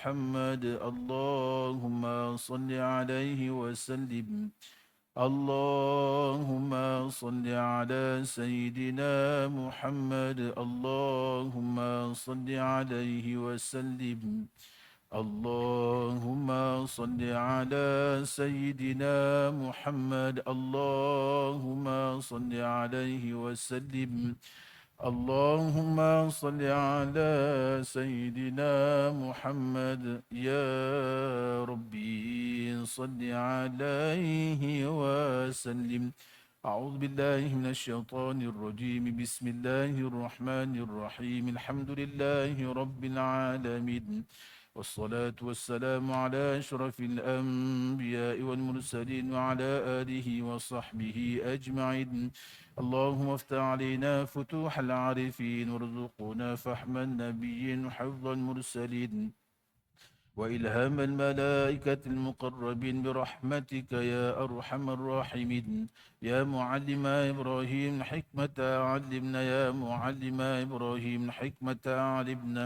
محمد اللهم صل عليه وسلم. اللهم صل على سيدنا محمد اللهم صل عليه وسلم. اللهم صل على سيدنا محمد اللهم صل عليه وسلم. اللهم صل على سيدنا محمد يا ربي صل عليه وسلم. أعوذ بالله من الشيطان الرجيم. بسم الله الرحمن الرحيم. الحمد لله رب العالمين، والصلاة والسلام على أشرف الأنبياء والمرسلين وعلى آله وصحبه أجمعين. اللهم افتح علينا فتوح العارفين وارزقنا فهم النبيين وحفظ المرسلين وإلهام الملائكة المقربين برحمتك يا أرحم الراحمين. يا معلم إبراهيم حكمة علمنا، يا معلم إبراهيم حكمة علمنا.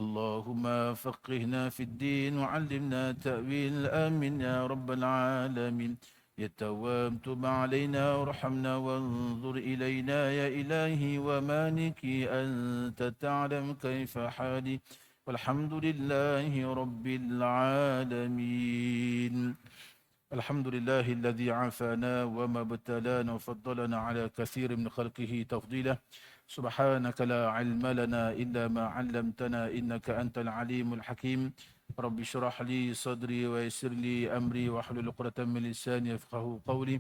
اللهم فقهنا في الدين وعلمنا تأويل، آمين يا رب العالمين. يا تواب تب علينا وارحمنا وانظر إلينا يا إلهي ومالكي، أنت تعلم كيف حالي، والحمد لله رب العالمين. الحمد لله الذي عافانا وما ابتلانا وفضلنا على كثير من خلقه تفضيلا. سبحانك لا علم لنا إلا ما علمتنا إنك أنت العليم الحكيم. رب اشرح لي صدري ويسر لي أمري واحلل عقدة من لساني يفقهوا قولي،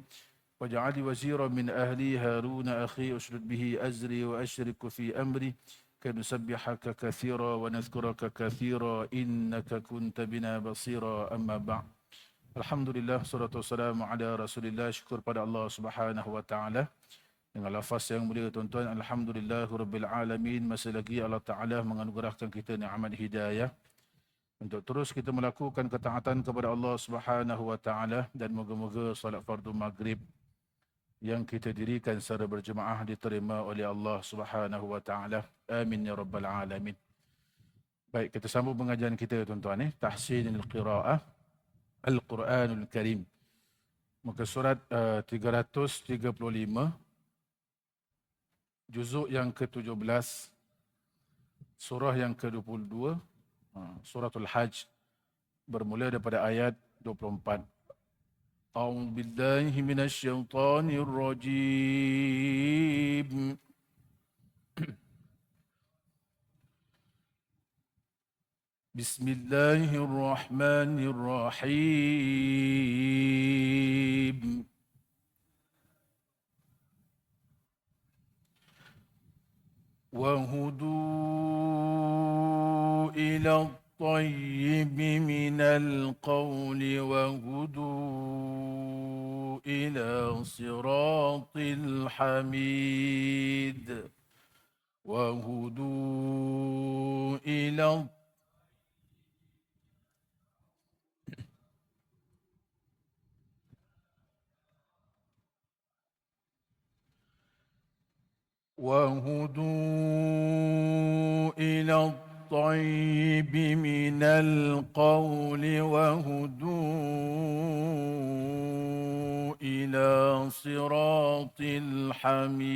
واجعل لي وزيرا من أهلي هارون أخي أشرك به أزري وأشرك في أمري كي نسبحك كثيرا ونذكرك كثيرا إنك كنت بنا بصيرا. أما بعد. Alhamdulillah, salatu wassalamu ala Rasulillah. Syukur pada Allah Subhanahu wa taala. Dengan lafaz yang mulia tuan-tuan, alhamdulillahirabbil alamin, masih lagi Allah Taala menganugerahkan kita nikmat hidayah untuk terus kita melakukan ketaatan kepada Allah Subhanahu wa taala, dan moga-moga solat fardu maghrib yang kita dirikan secara berjemaah diterima oleh Allah Subhanahu wa taala. Amin ya rabbal alamin. Baik, kita sambung pengajian kita tuan-tuan, tahsinul qiraah Al-Quranul Karim. Muka surat 335, juzuk yang ke-17, surah yang ke-22, suratul Hajj, bermula daripada ayat 24. A'udzu billahi minasyaitonir rajim. Bismillahirrahmanirrahim. وهدوا إلى الطيب من القول وهدوا إلى صراط الحميد. وهدوا إلى الطيب من القول وهدوا إلى صراط الحميد.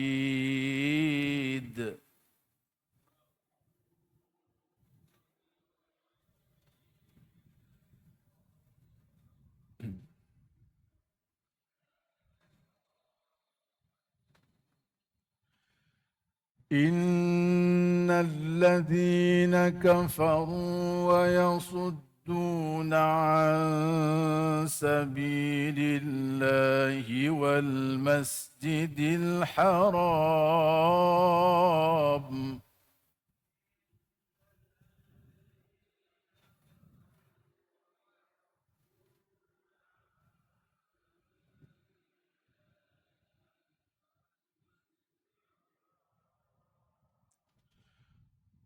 إن الذين كفروا ويصدون عن سبيل الله والمسجد الحرام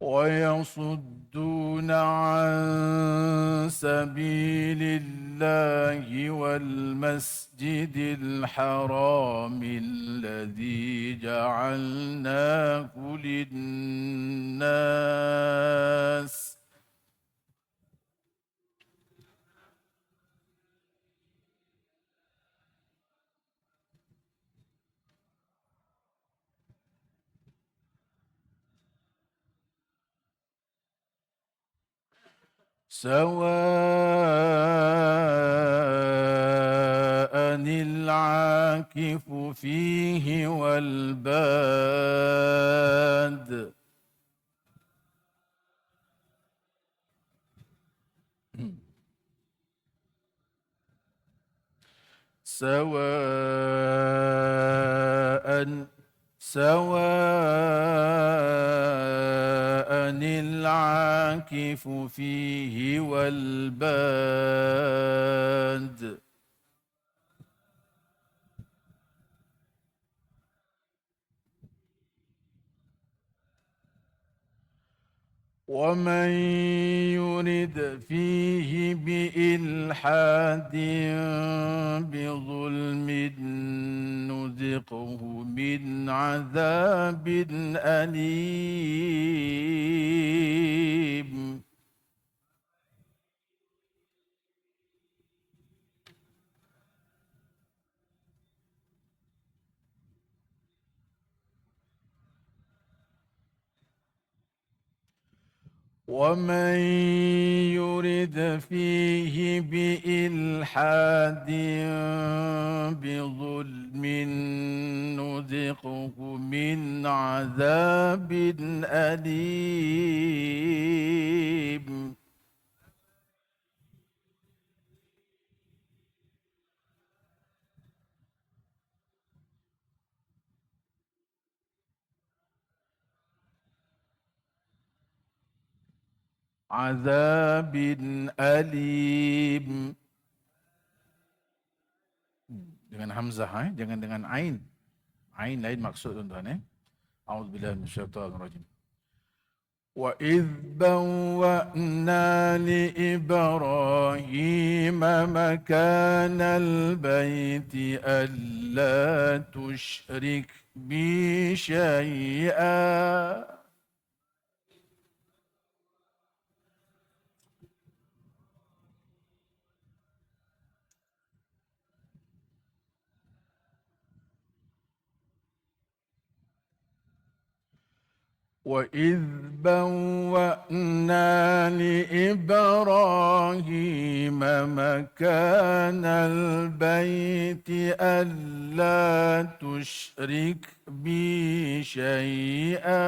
ويصدون عن سبيل الله والمسجد الحرام الذي جعلناه للناس سواء العاكف فيه والباد. سواء العاكف فيه والباد. ومن يرد فيه بإلحاد بظلم نذقه من عذاب أليم. ومن يرد فيه بإلحاد بظلم نذقه من عذاب أليم. عذاب أليم. Dengan hamzah, jangan dengan ain. Ain lain maksud tuan-tuan. A'udzubillahi minasyaitonir rajim. وَإِذْ بَوَّأْنَا لِإِبْرَاهِيمَ مَكَانَ الْبَيْتِ أَلَّا تُشْرِكْ بِي شَيْئًا. وَإِذْ بَوَّأْنَا لِإِبْرَاهِيمَ مَكَانَ الْبَيْتِ أَلَّا تُشْرِكْ بِي شَيْئًا.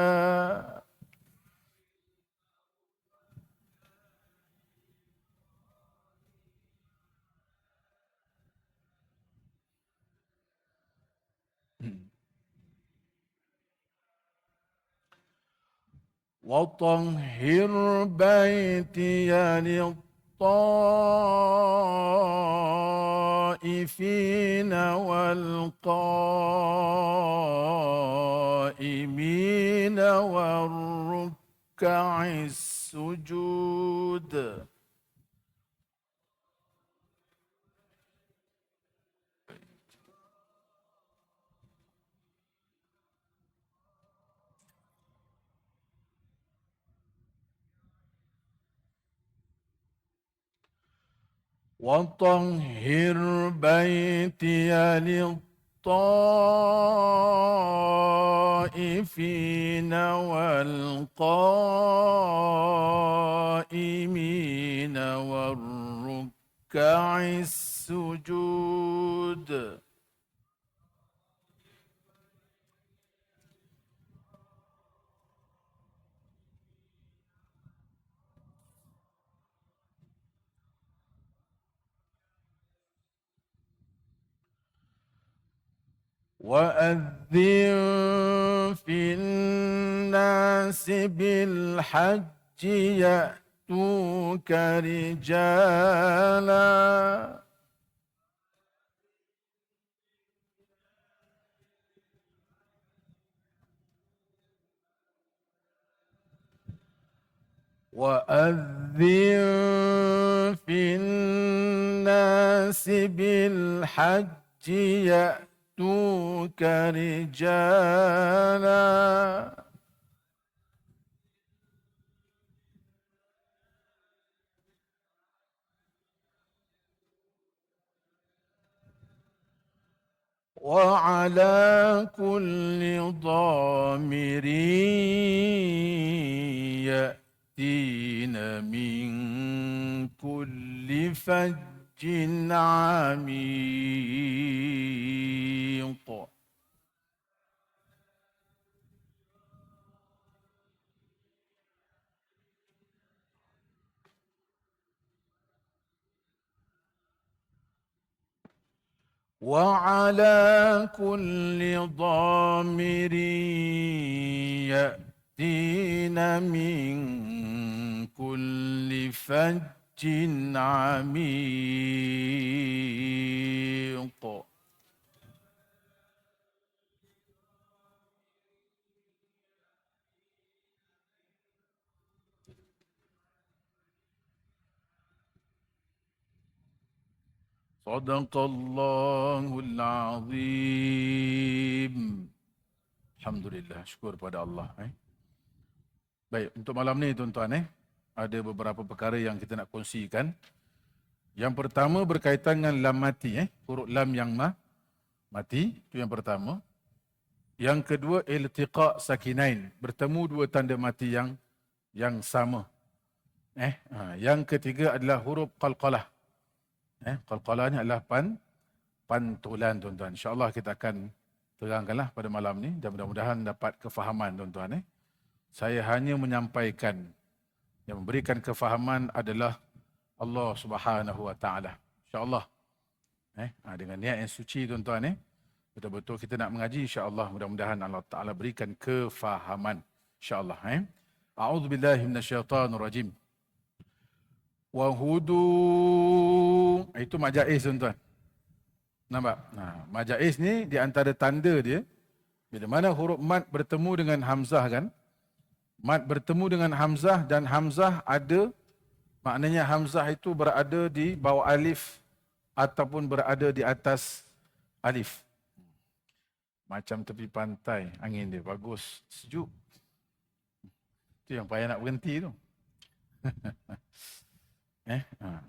وطهر بيتي للطائفين والقائمين والركع السجود. وطهر بيتي للطائفين والقائمين والركع السجود. وأذن في الناس بالحج يأتوك رجالا. وأذن في الناس بالحج يأتوك رجالا. وعلى كل ضامر يأتين من كل فج عميق. وعلى كل ضامر يأتين من كل فج عميق. Sadaqallahul Azim. Alhamdulillah, syukur pada Allah. Baik, untuk malam ni tuan-tuan, ada beberapa perkara yang kita nak kongsikan. Yang pertama berkaitan dengan lam mati, huruf lam yang mati, itu yang pertama. Yang kedua, iltiqa sakinain, bertemu dua tanda mati yang sama. Yang ketiga adalah huruf qalqalah. Qalqalah ni adalah pantulan tuan-tuan. InsyaAllah kita akan terangkanlah pada malam ni dan mudah-mudahan dapat kefahaman tuan-tuan. Saya hanya menyampaikan, yang memberikan kefahaman adalah Allah Subhanahu Wa Taala. InsyaAllah. Dengan niat yang suci tuan-tuan. Betul-betul kita nak mengaji, insyaAllah mudah-mudahan Allah Ta'ala berikan kefahaman. InsyaAllah. A'udzubillahi minasyaitanirrajim. Wahudu. Itu mad jaiz tuan-tuan. Nampak? Mad jaiz ni di antara tanda dia, bila mana huruf mad bertemu dengan hamzah kan? Mad bertemu dengan hamzah dan hamzah ada, maknanya hamzah itu berada di bawah alif ataupun berada di atas alif. Macam tepi pantai, angin dia bagus, sejuk. Itu yang payah nak berhenti tu.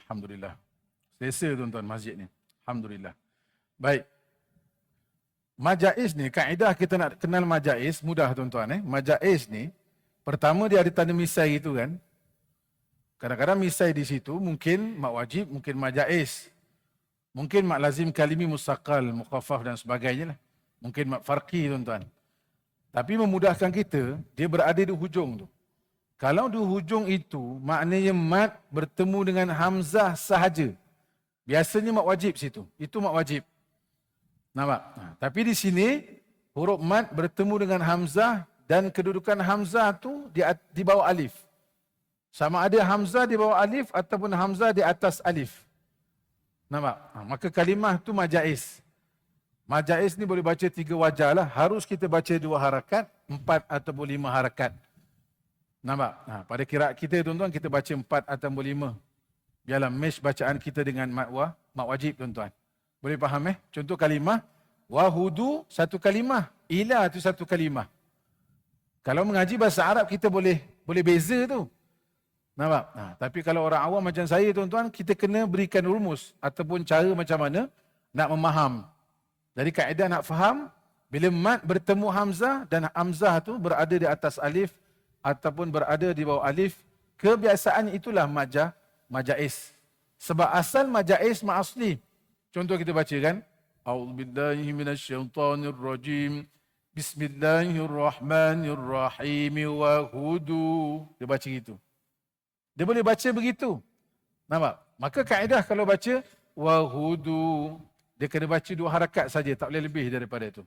Alhamdulillah. Selesa tuan-tuan masjid ni. Alhamdulillah. Baik. Mad jaiz ni, kaedah kita nak kenal mad jaiz, mudah tuan-tuan. Mad jaiz ni, pertama dia ada tanda misai gitu kan. Kadang-kadang misai di situ, mungkin mad wajib, mungkin mad jaiz. Mungkin mad lazim kalimi mustaqal, mukhafaf dan sebagainya lah. Mungkin mad farqi tuan-tuan. Tapi memudahkan kita, dia berada di hujung tu. Kalau di hujung itu, maknanya mad bertemu dengan hamzah sahaja. Biasanya mad wajib situ. Itu mad wajib. Nampak? Tapi di sini, huruf mad bertemu dengan hamzah dan kedudukan hamzah tu di bawah alif. Sama ada hamzah di bawah alif ataupun hamzah di atas alif. Nampak? Maka kalimah tu mad jaiz. Mad jaiz ni boleh baca 3 wajah lah. Harus kita baca 2 harakat, 4 ataupun 5 harakat. Nampak? Pada kiraat kita tuan-tuan, kita baca 4 ataupun 5. Biarlah mesh bacaan kita dengan mad wajib tuan-tuan. Boleh faham Contoh kalimah, wahudu satu kalimah, ila tu satu kalimah. Kalau mengaji bahasa Arab kita boleh beza tu. Nampak? Tapi kalau orang awam macam saya tuan-tuan, kita kena berikan rumus ataupun cara macam mana nak memaham. Jadi kaedah nak faham, bila mad bertemu hamzah dan hamzah tu berada di atas alif ataupun berada di bawah alif, kebiasaan itulah mad jaiz. Sebab asal mad jaiz mad asli. Contoh kita baca kan, A'udzubillahi minasyaitanirrajim. Bismillahirrahmanirrahim wa hudu. Dia baca gitu. Dia boleh baca begitu. Nampak? Maka kaedah kalau baca wa hudu, dia kena baca 2 harakat saja, tak boleh lebih daripada itu.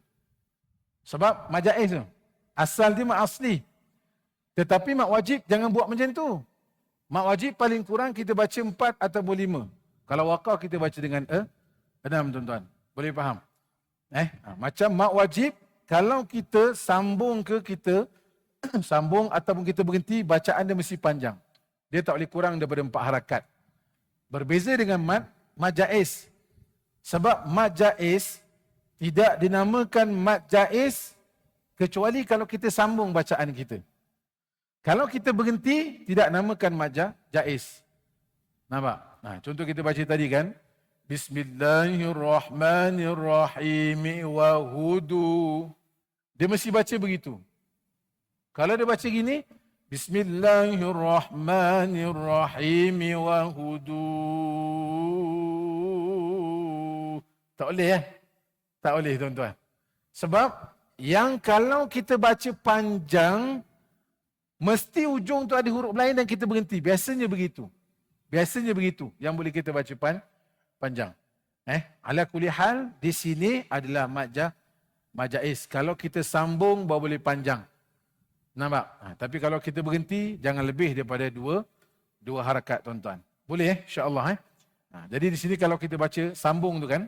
Sebab mad jaiz tu, asal dia mad asli. Tetapi mad wajib jangan buat macam tu. Mad wajib paling kurang kita baca 4 atau 5. Kalau waqaf kita baca dengan 6 tuan-tuan. Boleh faham? Macam mad wajib, kalau kita sambung sambung ataupun kita berhenti, bacaan dia mesti panjang. Dia tak boleh kurang daripada 4 harakat. Berbeza dengan mad jaiz. Sebab mad jaiz tidak dinamakan mad jaiz kecuali kalau kita sambung bacaan kita. Kalau kita berhenti, tidak namakan mad jaiz. Nampak? Contoh kita baca tadi kan, Bismillahirrahmanirrahim wa hudu. Dia mesti baca begitu. Kalau dia baca gini, Bismillahirrahmanirrahim wa hudu. Tak boleh ya? Tak boleh tuan-tuan. Sebab yang kalau kita baca panjang, mesti ujung tu ada huruf lain dan kita berhenti. Biasanya begitu. Biasanya begitu yang boleh kita baca panjang. Ala kulli hal, di sini adalah majais. Kalau kita sambung baru boleh panjang. Nampak? Tapi kalau kita berhenti, jangan lebih daripada dua harakat tuan-tuan. Boleh insya-Allah. Jadi di sini kalau kita baca sambung tu kan.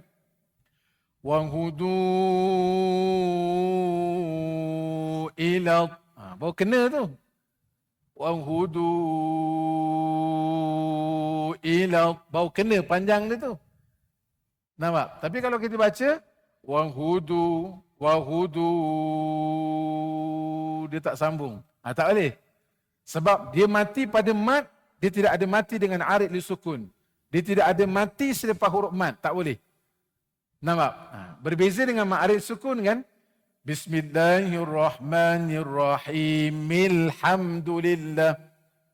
Wanghudu ila. Baru kena tu. Wanghudu ila. Baru kena panjang dia tu. Nampak? Tapi kalau kita baca wanghudu, wahudu, dia tak sambung. Tak boleh. Sebab dia mati pada mat, dia tidak ada mati dengan arid li sukun. Dia tidak ada mati selepas huruf mat. Tak boleh. Nampak? Berbeza dengan mat arid sukun kan? Bismillahirrahmanirrahim. Alhamdulillah.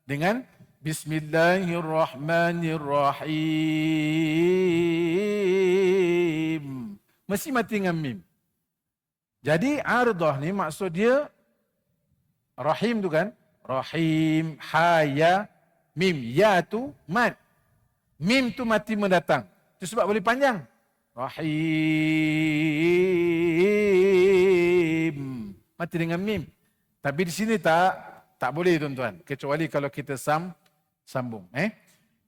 Dengan Bismillahirrahmanirrahim. Mesti mati dengan mim. Jadi ardah ni maksud dia rahim tu kan? Rahim, haya, mim. Ya tu mat. Mim tu mati mendatang. Itu sebab boleh panjang. Rahim. Mati dengan mim. Tapi di sini tak boleh tuan-tuan. Kecuali kalau kita sambung.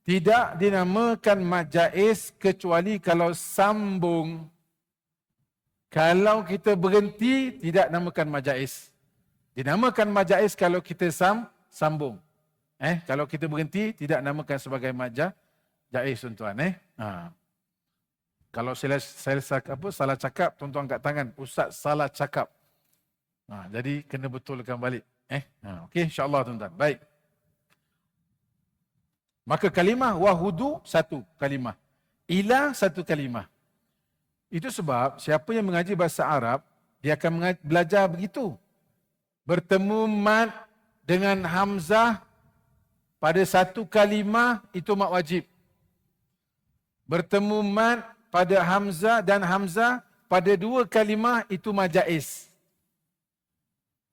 Tidak dinamakan mad jaiz kecuali kalau sambung. Kalau kita berhenti, tidak namakan mad jaiz. Dinamakan mad jaiz kalau kita sambung. Kalau kita berhenti, tidak namakan sebagai mad jaiz tuan-tuan. Kalau saya salah cakap, tuan-tuan angkat tangan. Ustaz salah cakap. Jadi kena betulkan balik. Okey, insya-Allah tuan-tuan. Baik. Maka kalimah wahudu satu kalimah. Ila satu kalimah. Itu sebab siapa yang mengaji bahasa Arab, dia akan belajar begitu. Bertemu mad dengan hamzah pada satu kalimah, itu mad wajib. Bertemu mad pada hamzah dan hamzah pada dua kalimah, itu mad jaiz.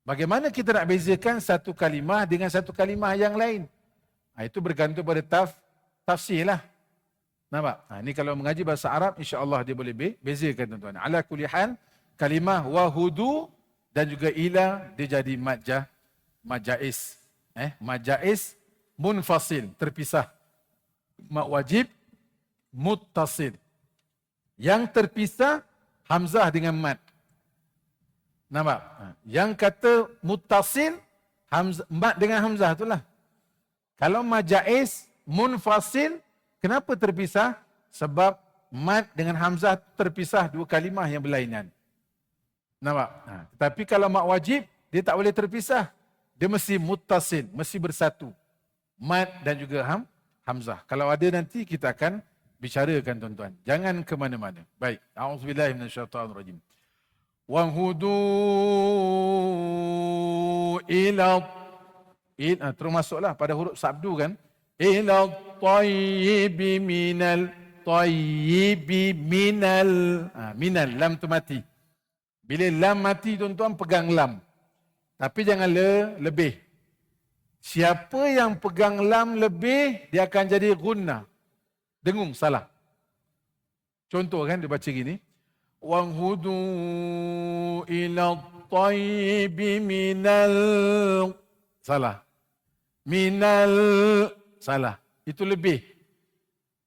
Bagaimana kita nak bezakan satu kalimah dengan satu kalimah yang lain? Itu bergantung pada tafsir lah. Nampak? Ini kalau mengaji bahasa Arab, insya-Allah dia boleh bezakan tuan-tuan. Ala kulli hal, kalimah wahudu dan juga ila dia jadi mad jaiz. Mad jaiz munfasil, terpisah. Mad wajib muttasil. Yang terpisah hamzah dengan mad. Nampak? Yang kata muttasil, mad dengan hamzah itulah. Kalau mad jaiz munfasil, kenapa terpisah? Sebab mad dengan hamzah terpisah dua kalimah yang berlainan. Nampak? Tetapi kalau mad wajib, dia tak boleh terpisah. Dia mesti muttasil, mesti bersatu. Mad dan juga hamzah. Kalau ada nanti kita akan bicarakan tuan-tuan. Jangan ke mana-mana. Baik. A'udzubillahi minasyaitonirrajim. Wanghudu ila. Terus masuklah pada huruf sabdu kan. Ila tayyibi minal tayyibi minal. Minal, lam tu mati. Bila lam mati tuan-tuan pegang lam. Tapi jangan lebih. Siapa yang pegang lam lebih, dia akan jadi gunnah. Dengung, salah. Contoh kan dia baca gini. Wanghudu ila tayyibi minal. Salah. Minal, salah. Itu lebih.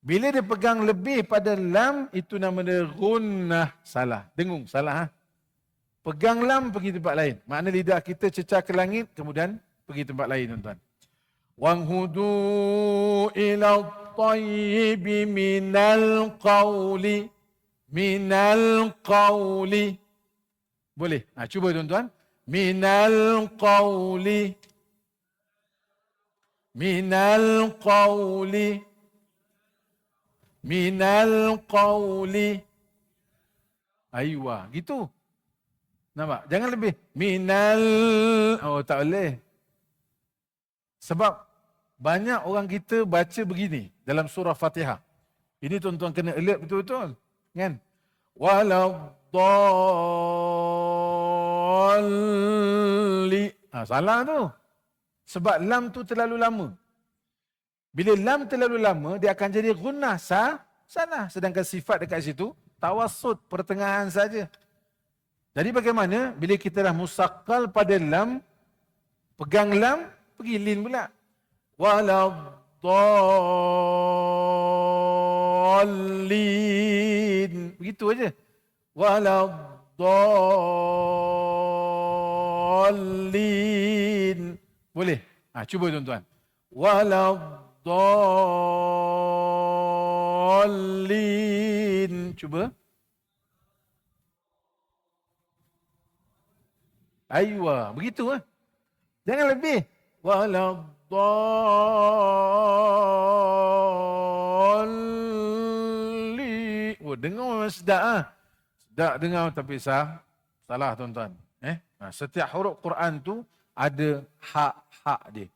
Bila dia pegang lebih pada lam, itu nama dia gunnah. Salah. Dengung, salah. Pegang lam pergi tempat lain. Makna lidah kita cecah ke langit, kemudian pergi tempat lain tuan-tuan. Wanghudu ila tayyibi minal qawli. Minal qawli. Boleh? Cuba tuan-tuan. Minal qawli. Minal qawli. Minal qawli. Aywa, gitu. Nampak? Jangan lebih. Minal. Oh, tak boleh. Sebab banyak orang kita baca begini dalam surah Fatihah. Ini tuan-tuan kena alert betul-betul. Kan? Waladhalli. Salah tu. Sebab lam tu terlalu lama. Bila lam terlalu lama, dia akan jadi gunnah sana. Sedangkan sifat dekat situ, tawassut, pertengahan saja. Jadi bagaimana? Bila kita dah musaqqal pada lam, pegang lam, pergi lin pula. Waladhalin. Begitu aja. Waladhalin. Boleh? Cuba tuan-tuan. Waladhalin. Cuba. Aywa, begitu ah. Jangan lebih. Waladhalin. Dengar memang sedap ah. Sedap dengar tapi salah tuan-tuan. Setiap huruf Quran tu ada hak dia.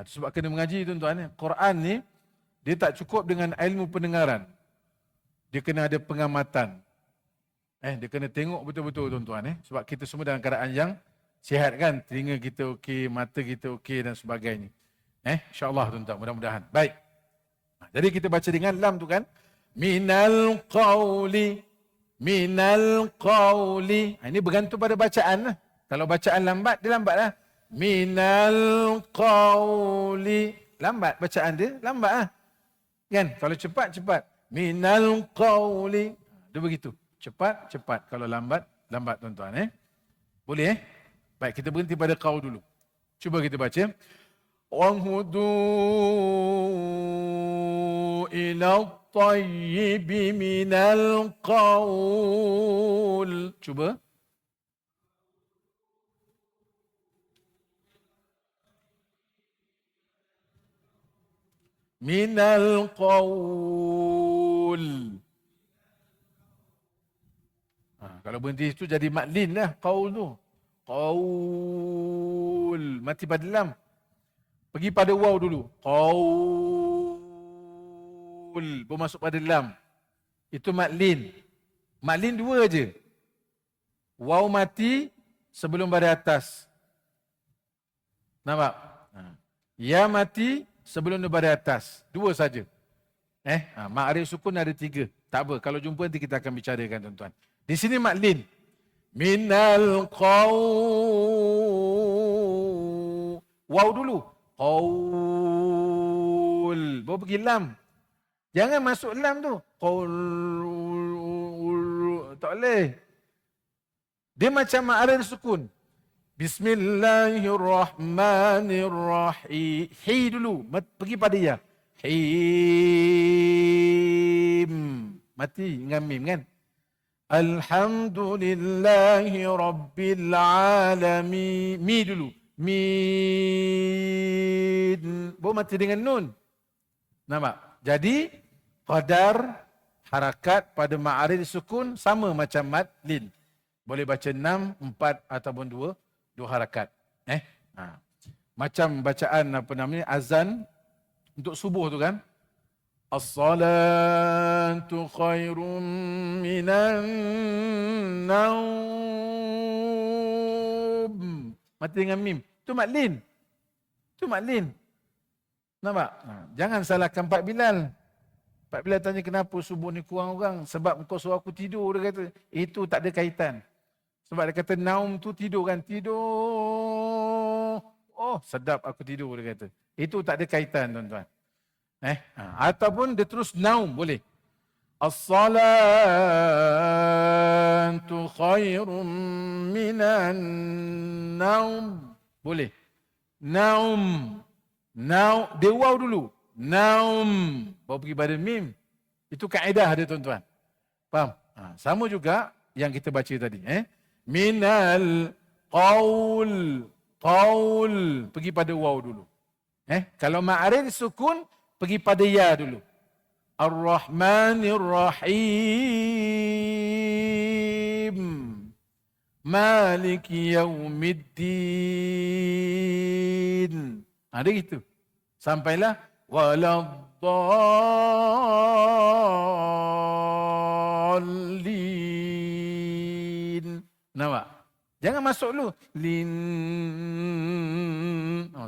Sebab kena mengaji tuan-tuan. Quran ni dia tak cukup dengan ilmu pendengaran. Dia kena ada pengamatan. Dia kena tengok betul-betul tuan-tuan. Sebab kita semua dalam keadaan yang sihat kan. Telinga kita okey, mata kita okey dan sebagainya. InsyaAllah tuan-tuan, mudah-mudahan. Baik. Jadi kita baca dengan lam tu kan. Minal qawli. Ini bergantung pada bacaan lah. Kalau bacaan lambat, dia lambat lah. Minal qawli. Lambat bacaan dia, lambat lah. Kan? Kalau cepat. Minal qawli. Dia begitu. Cepat. Kalau lambat tuan-tuan. Boleh Baik, kita berhenti pada qaul dulu. Cuba kita baca. Wahudu ila tayyibi minal qaul. Cuba. Minal qaul. Kalau berhenti itu jadi maklin lah qaul tu. Qaul. Mati pada lam. Pergi pada waw dulu. Qaul. Bermasuk pada lam. Itu maklin. Maklin dua aja. Waw mati sebelum pada atas. Nampak? Ya mati sebelum pada atas. Dua saja. Ma'arif sukun ada tiga. Tak apa. Kalau jumpa nanti kita akan bicarakan tuan-tuan. Di sini maklin. Minal qaul. Waw dulu. Qaul. Bawa pergi lam. Jangan masuk lam tu. Qaul. Tak boleh. Dia macam ma'arif sukun. Bismillahirrahmanirrahim. Hi dulu. Pergi pada ya. Him. Mati dengan mim kan. Alhamdulillahi Rabbil Alamin. Mi dulu. Min. Bawa mati dengan nun. Nampak? Jadi, qadar harakat pada ma'arif sukun sama macam mad lin. Boleh baca 6, 4 ataupun 2 harakat. Macam bacaan azan untuk subuh tu kan. As-salatu khairum minan naum. Mati dengan mim. Itu maklin. Nampak? Jangan salahkan Pak Bilal. Pak Bilal tanya kenapa subuh ni kurang orang. Sebab kau suruh aku tidur, dia kata. Itu tak ada kaitan. Sebab dia kata naum tu tidur kan. Tidur. Oh sedap aku tidur, dia kata. Itu tak ada kaitan tuan-tuan. Ataupun dia terus naum boleh. As-salatu khairum minan naum. Boleh. Naum. Dia waw dulu. Naum. Bawa pergi pada mim. Itu kaedah dia tuan-tuan. Faham? Sama juga yang kita baca tadi. Minal qaul. Qaul. Pergi pada waw dulu. Kalau ma'arif sukun, pergi pada ya dulu. Ar-Rahmanir Rahim. Maliki Yaumiddin. Dia gitu. Sampailah waladdallin. Nampak? Jangan masuk dulu. Lin.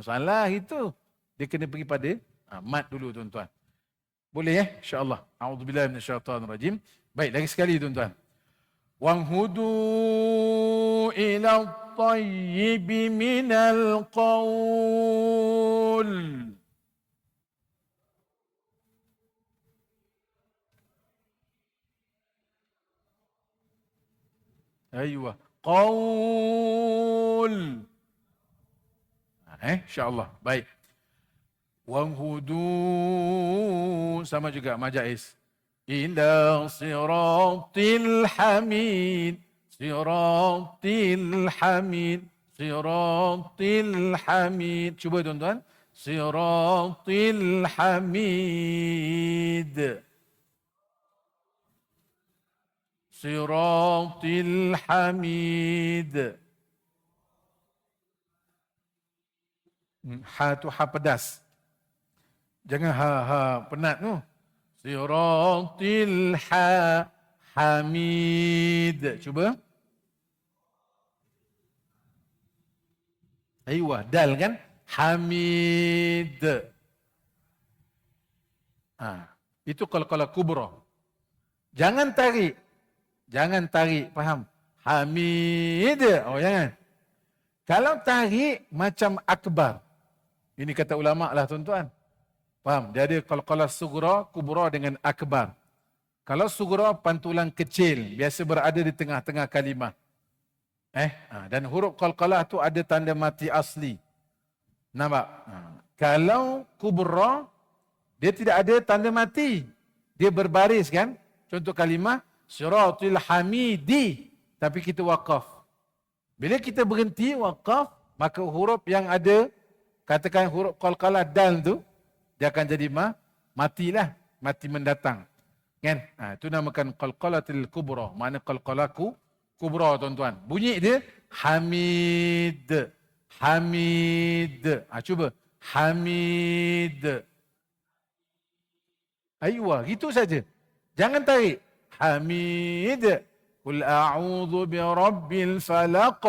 Salah itu. Dia kena pergi pada mat dulu tuan-tuan. Boleh InsyaAllah. A'udzubillah minasyaitanirrajim. Baik, lagi sekali tuan-tuan. Wanghudu ila at-tayyibi minal qawl. Aywa. Qawl. InsyaAllah. Baik. Wanghudu. Sama juga majais. Ila siratil hamid. Siratil hamid. Siratil hamid. Cuba tuan-tuan. Siratil hamid. Siratil hamid. Ha tu ha pedas. Jangan ha penat tu. Siratil hamid. Cuba. Aywa, dal kan? Hamid. Itu qalqalah kubra. Jangan tarik. Jangan tarik, faham? Hamid. Jangan. Kalau tarik macam akbar. Ini kata ulama lah tuan-tuan. Faham? Dia ada qalqalah sughra, kubra dengan akbar. Kalau sughra pantulan kecil, biasa berada di tengah-tengah kalimah. Dan huruf qalqalah tu ada tanda mati asli. Nampak? Kalau kubra, dia tidak ada tanda mati. Dia berbaris kan? Contoh kalimah, siratil hamidi. Tapi kita waqaf. Bila kita berhenti waqaf, maka huruf yang ada, katakan huruf qalqalah dal tu, dia akan jadi matilah. Mati mendatang. Kan? Itu namakan qalqalatil kubra. Mana qalqalaku kubra tuan-tuan. Bunyi dia hamid. Hamid. Cuba. Hamid. Aywa, gitu saja. Jangan tarik. Hamid. Qul a'udzu birabbil falaq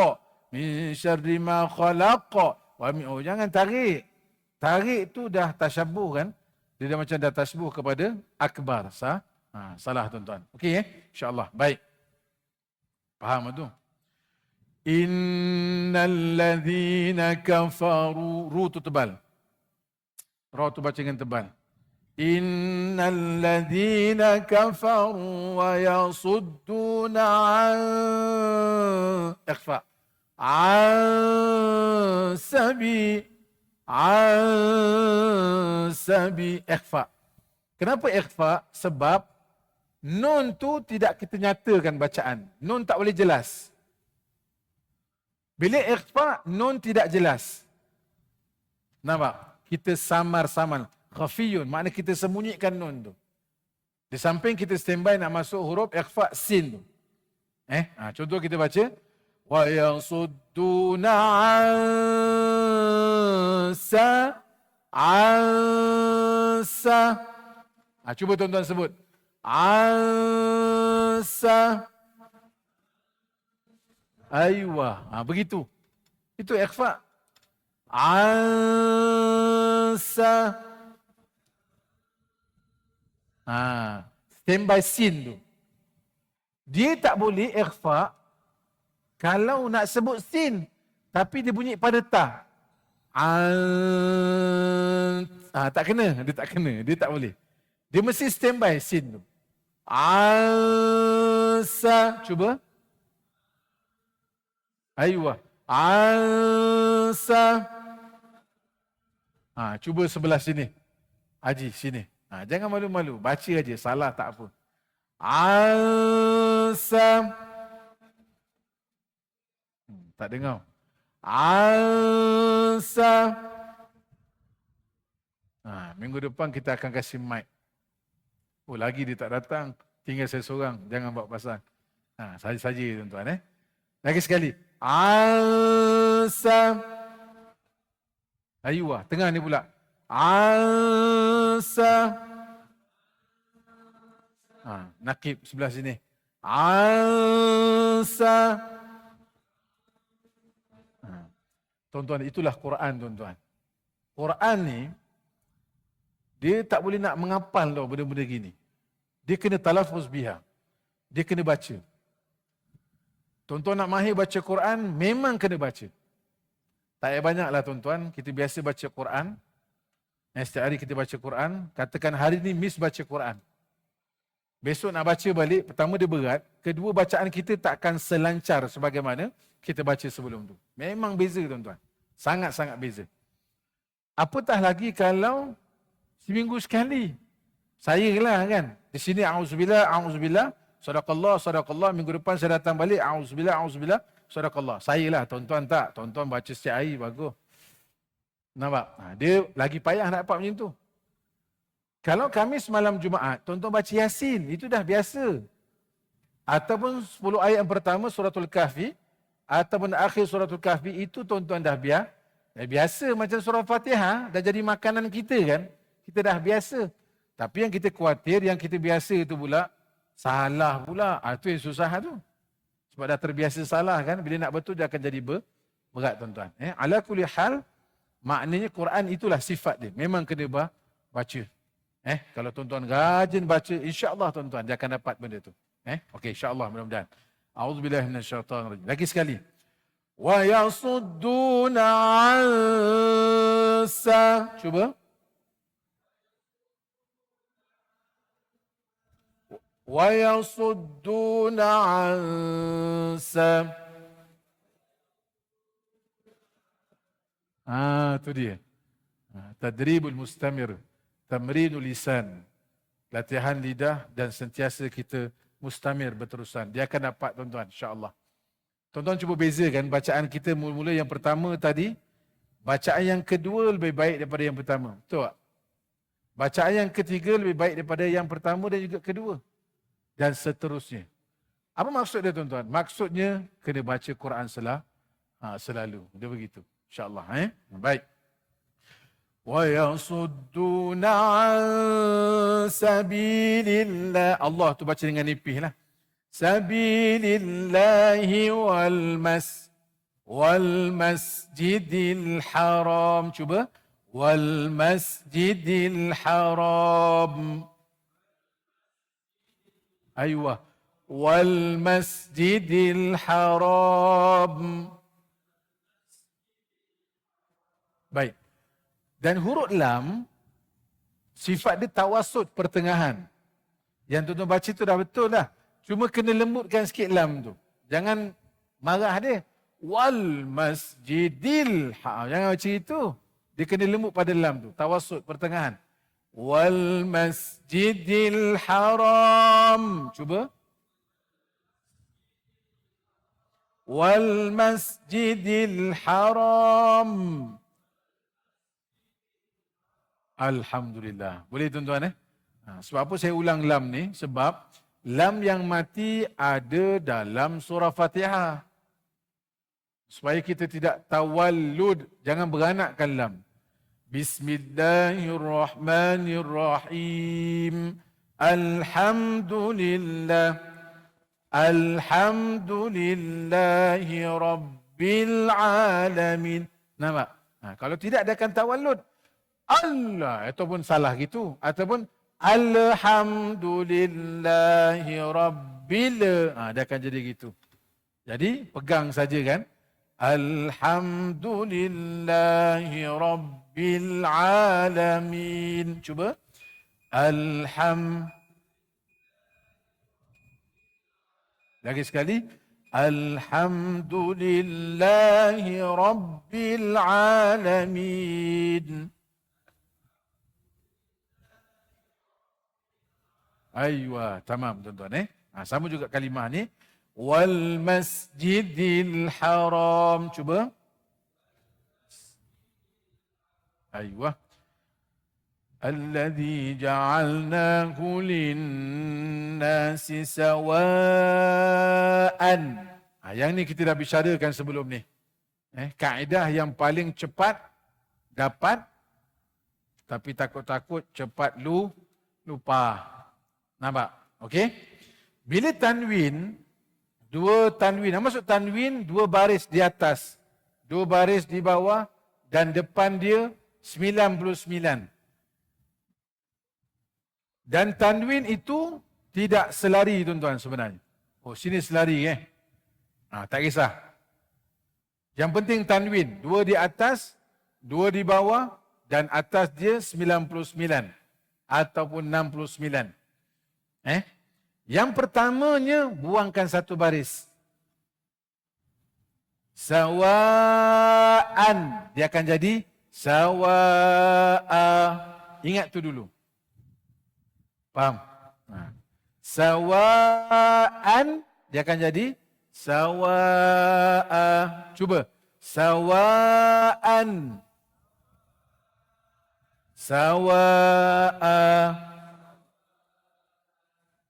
min syarri ma khalaq. Jangan tarik. Tarik tu dah tasyabuh kan? Dia dah macam dah tasyabuh kepada akbar. Salah tuan-tuan. Okey InsyaAllah. Baik. Faham tu? Innal ladzina kafaru. Ru tu tebal. Ra tu baca dengan tebal. Innal ladzina kafaru wa yasudduna an ikhfa. An sabi ikhfa. Kenapa ikhfa? Sebab nun tu tidak kita nyatakan bacaan. Nun tak boleh jelas. Bila ikhfa, nun tidak jelas. Nampak? Kita samar-samar. Khafiyun, makna kita sembunyikan nun tu. Di samping kita standby nak masuk huruf ikhfa sin tu. Contoh kita baca. Wa yasudduna ansa. Cuba tuan-tuan sebut. Ansa. Aywa. Begitu. Itu ikhfa. Ansa. Standby sin tu. Dia tak boleh ikhfa kalau nak sebut sin. Tapi dia bunyi pada ta. Tak kena. Dia tak kena. Dia tak boleh. Dia mesti standby sin tu. Ansa. Cuba. Aywa. Ansa. Cuba sebelah sini. Haji, sini. Jangan malu-malu. Baca aja. Salah tak apa. Ansa. Tak dengar. Ansa. Minggu depan kita akan kasih mic. Lagi dia tak datang. Tinggal saya seorang. Jangan buat pasal. Saja-saja tuan-tuan. Lagi sekali. Ansa. Aywa, tengah ni pula. Ansa. Nakib sebelah sini. Ansa. Tuan-tuan, itulah Quran, tuan-tuan. Quran ni, dia tak boleh nak menghafal tau benda-benda gini. Dia kena talafuz biha. Dia kena baca. Tuan-tuan nak mahir baca Quran, memang kena baca. Tak payah banyaklah tuan-tuan, kita biasa baca Quran. Setiap hari kita baca Quran, katakan hari ni miss baca Quran. Besok nak baca balik, pertama dia berat, kedua bacaan kita tak akan selancar sebagaimana kita baca sebelum tu. Memang beza tuan-tuan. Sangat-sangat beza. Apatah lagi kalau seminggu sekali. Saya lah kan. Di sini auzubillah, auzubillah, sadaqallah, minggu depan saya datang balik, auzubillah, sadaqallah. Saya lah, tuan-tuan tak. Tuan-tuan baca setiap hari, bagus. Nampak? Dia lagi payah nak dapat macam tu. Kalau Khamis malam Jumaat, tuan-tuan baca Yasin, itu dah biasa. Ataupun 10 ayat yang pertama suratul Kahfi, ataupun akhir suratul Kahfi, itu tuan-tuan dah biasa macam surah Fatihah, dah jadi makanan kita kan. Kita dah biasa. Tapi yang kita khawatir, yang kita biasa itu pula, salah pula. Itu yang susah tu. Sebab dah terbiasa salah kan, bila nak betul dia akan jadi berat tuan-tuan. Ala kulli hal, maknanya Quran itulah sifat dia. Memang kena baca. Kalau tuan-tuan rajin baca, insya-Allah tuan-tuan dia akan dapat benda tu. Okey, insya-Allah mudah-mudahan. A'udzubillahi minasyaitanir rajim. Lagi sekali. Wa yasudduna 'ansa. Cuba. Wa yasudduna 'ansa. Tu dia. Tadribul mustamir. Tamrinul lisan. Latihan lidah dan sentiasa kita mustamir berterusan. Dia akan dapat tuan-tuan, insya-Allah. Tuan-tuan cuba bezakan bacaan kita mula-mula yang pertama tadi, bacaan yang kedua lebih baik daripada yang pertama. Betul tak? Bacaan yang ketiga lebih baik daripada yang pertama dan juga kedua. Dan seterusnya. Apa maksud dia tuan-tuan? Maksudnya kena baca Quran selalu. Dia begitu. InsyaAllah. Baik. وَيَصُدُّونَ عَنْ سَبِيلِ اللَّهِ. Allah tu baca dengan nipih lah. سَبِيلِ اللَّهِ وَالْمَسْجِدِ الْحَرَامِ. Cuba. وَالْمَسْجِدِ الْحَرَامِ. Aywa. وَالْمَسْجِدِ الْحَرَامِ. Baik. Dan huruf lam, sifat dia tawasud pertengahan. Yang tuan-tuan baca tu dah betul dah. Cuma kena lembutkan sikit lam tu. Jangan marah dia. Wal masjidil haram. Jangan baca itu. Dia kena lembut pada lam tu. Tawasud pertengahan. Wal masjidil haram. Cuba. Wal masjidil haram. Alhamdulillah. Boleh tuan-tuan sebab apa saya ulang lam ni? Sebab lam yang mati ada dalam surah Fatihah. Supaya kita tidak tawallud, jangan beranakkan lam. Bismillahirrahmanirrahim. Alhamdulillah. Alhamdulillahi Rabbil Alamin. Nampak? Kalau tidak dia akan tawallud. Allah, ataupun salah gitu. Ataupun Alhamdulillahi Rabbil. Dia akan jadi gitu. Jadi pegang saja kan. Alhamdulillahi Rabbil Alamin. Cuba. Lagi sekali. Alhamdulillahi Rabbil Alamin. Aywa, tamam tuan-tuan sama juga kalimah ni. Wal masjidil haram. Cuba. Aywa. Alladhi ja'alnahu linnasi sawa'an. Yang ni kita dah bicarakan sebelum ni. Kaedah yang paling cepat dapat, tapi takut-takut cepat lupa. Nampak? Okey? Bila tanwin, dua tanwin. Maksud tanwin, dua baris di atas, dua baris di bawah, dan depan dia 99. Dan tanwin itu tidak selari tuan-tuan sebenarnya. Oh, sini selari tak kisah. Yang penting tanwin, dua di atas, dua di bawah, dan atas dia 99 ataupun 69. Yang pertamanya buangkan satu baris. Sawa'an, dia akan jadi sawa'a. Ingat tu dulu. Faham? Sawa'an, dia akan jadi sawa'a. Cuba. Sawa'an. Sawa'a.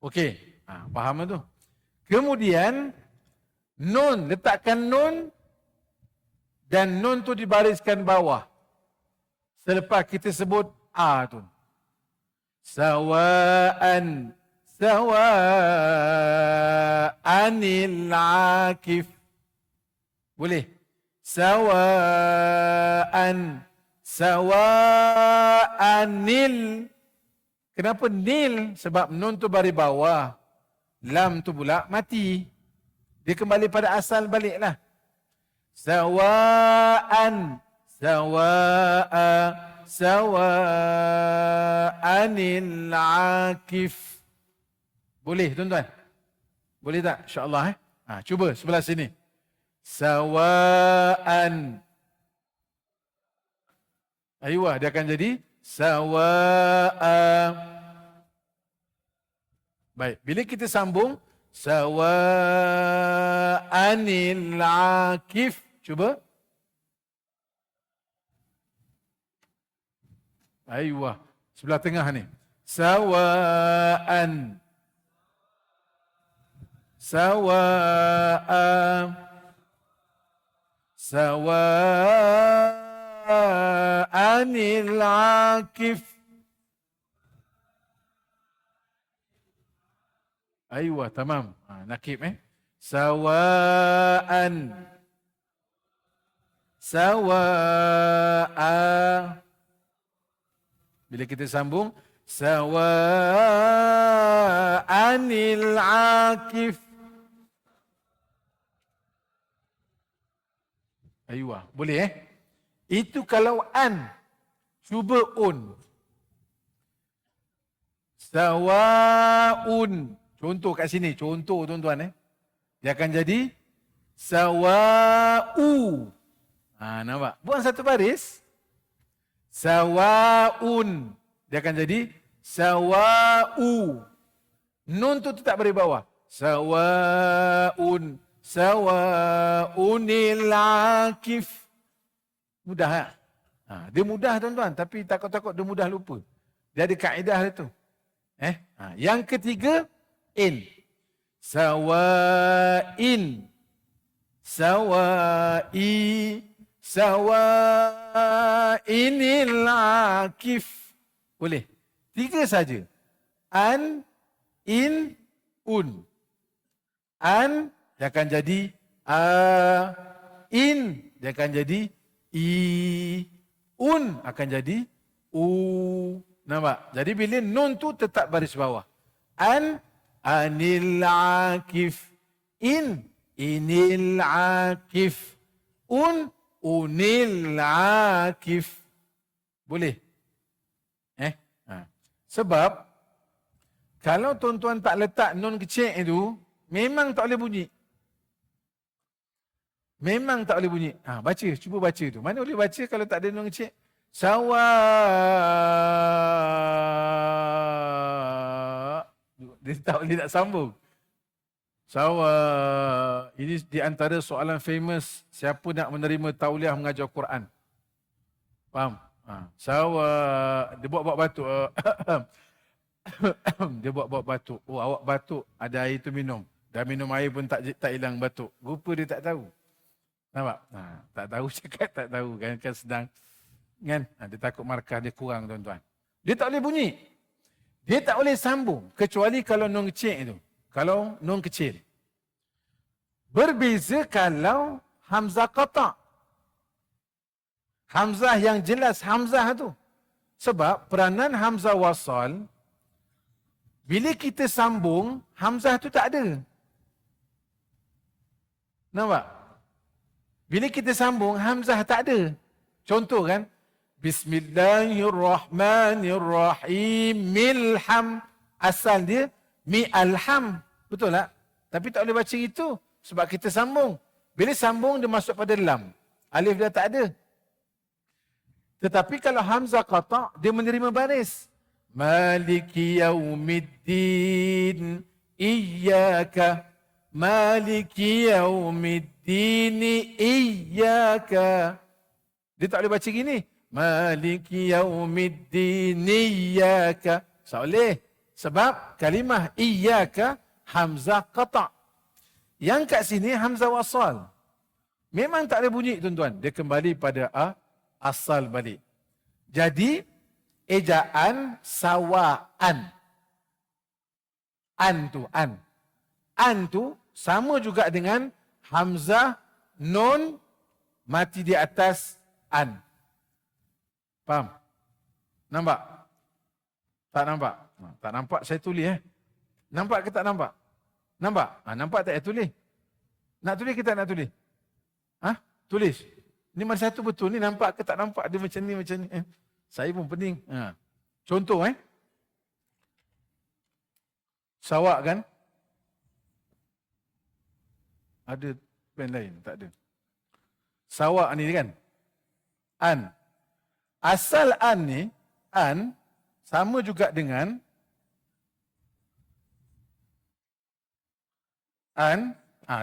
Okey. Faham tu? Kemudian, nun. Letakkan nun. Dan nun tu dibariskan bawah. Selepas kita sebut A tu. Sawa'an. Sawa'anil akif. Boleh? Sawa'an. Sawa'anil. Kenapa nil? Sebab nun tu baris bawah. Lam tu pula mati. Dia kembali pada asal baliklah. Sawa'an. Sawa'a. Sawa'anil akif. Boleh tuan-tuan? Boleh tak? InsyaAllah. Cuba sebelah sini. Sawa'an. Ayuh, dia akan jadi sawa'a. Baik, bila kita sambung sawa'anil akif. Cuba. Ayuh, sebelah tengah ni. Sawa'an. Sawa'a. Sawa'anil akif. Ayuh, tamam. Nakib Sawa'an. Sawa'a. Bila kita sambung sawa'anil akif. Ayuh, boleh Itu kalau an. Cuba un. Sawa'un. Contoh kat sini, contoh tuan-tuan Dia akan jadi sawa'u. Nampak? Buang satu baris. Sawa'un. Dia akan jadi sawa'u. Nun tu tetap beri bawah. Sawa'un. Sawa'unil akif. Mudah dia mudah tuan-tuan. Tapi takut-takut dia mudah lupa. Dia ada kaedah dia tu. Yang ketiga, in. Sawa'in. Sawa'i. Sawa'inil akif. Boleh. Tiga saja. An, in, un. An, dia akan jadi a. In, dia akan jadi i. Un, akan jadi u. Nampak? Jadi bila nun tu tetap baris bawah. An, anil akif. In, inil akif. Un, unil akif. Boleh? Sebab kalau tuan-tuan tak letak nun kecil itu, memang tak boleh bunyi. Memang tak boleh bunyi. Baca, cuba baca tu. Mana boleh baca kalau tak ada nun kecil? Sawa. Dia tak boleh nak sambung. Sawa. Ini di antara soalan famous. Siapa nak menerima tauliah mengajar Quran? Faham? Sawa. Dia buat batuk. Dia buat batuk. Oh, awak batuk. Ada air tu minum. Dah minum air pun tak hilang batuk. Rupa dia tak tahu. Nampak? Tak tahu cakap tak tahu. Kan sedang Kan? Dia takut markah dia kurang tuan-tuan. Dia tak boleh bunyi. Dia tak boleh sambung kecuali kalau nun kecil itu. Kalau nun kecil. Berbeza kalau hamzah qata'. Hamzah yang jelas hamzah tu. Sebab peranan hamzah wasal, bila kita sambung, hamzah tu tak ada. Nampak? Bila kita sambung, hamzah tak ada. Contoh kan? Bismillahirrahmanirrahim. Milham. Asal dia, mi'alham. Betul tak? Tapi tak boleh baca itu. Sebab kita sambung. Bila sambung, dia masuk pada lam. Alif dia tak ada. Tetapi kalau hamzah qata', dia menerima baris. Maliki yaumiddin. Iyaka. Maliki yaumiddin. Iyaka. Dia tak boleh baca gini. Maliki yaumiddin. Iyaka. Tak boleh. Sebab kalimah iyaka hamzah qata'. Yang kat sini hamzah wasal. Memang tak ada bunyi tuan-tuan. Dia kembali pada asal balik. Jadi, ejaan sawa'an. An tu, an. An tu sama juga dengan hamzah nun mati di atas an. Faham? Nampak? Tak nampak? Tak nampak saya tulis Nampak ke tak nampak? Nampak? Nampak tak saya tulis? Nak tulis ke tak nak tulis? Tulis. Ni mana satu betul ni, nampak ke tak nampak dia macam ni macam ni. Saya pun pening. Contoh Sawak kan? Ada pen lain? Tak ada. Sawak ni kan? An. Asal an ni, an sama juga dengan an.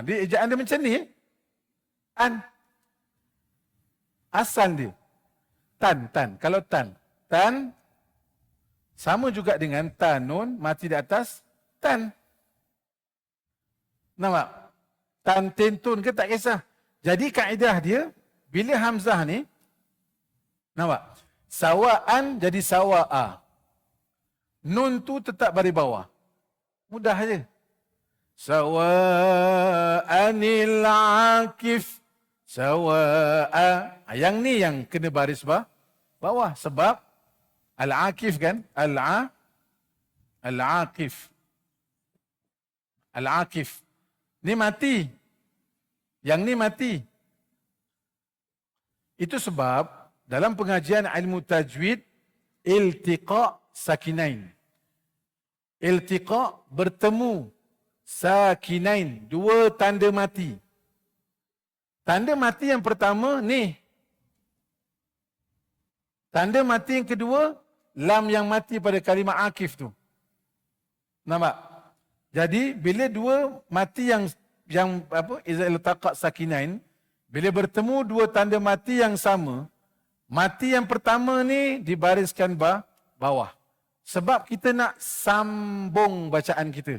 Dia ejaan dia macam ni. An. Asal dia. Tan. Kalau tan. Tan sama juga dengan tanun mati di atas tan. Nampak? Tan tentun ke tak kisah. Jadi kaedah dia, bila hamzah ni, nampak? Sawa'an jadi sawa'a. Nun tu tetap baris bawah. Mudah je. Sawa'anil akif. Sawa'a. Yang ni yang kena baris bawah. Sebab al-akif kan? Al-akif. Al-akif. Ni mati. Yang ni mati. Itu sebab dalam pengajian ilmu tajwid, iltiqa' sakinain. Iltiqa' bertemu sakinain. Dua tanda mati. Tanda mati yang pertama ni. Tanda mati yang kedua, lam yang mati pada kalimah akif tu. Nampak? Jadi bila dua mati yang iza iltaqa' sakinain, bila bertemu dua tanda mati yang sama, mati yang pertama ni dibariskan bawah. Sebab kita nak sambung bacaan kita.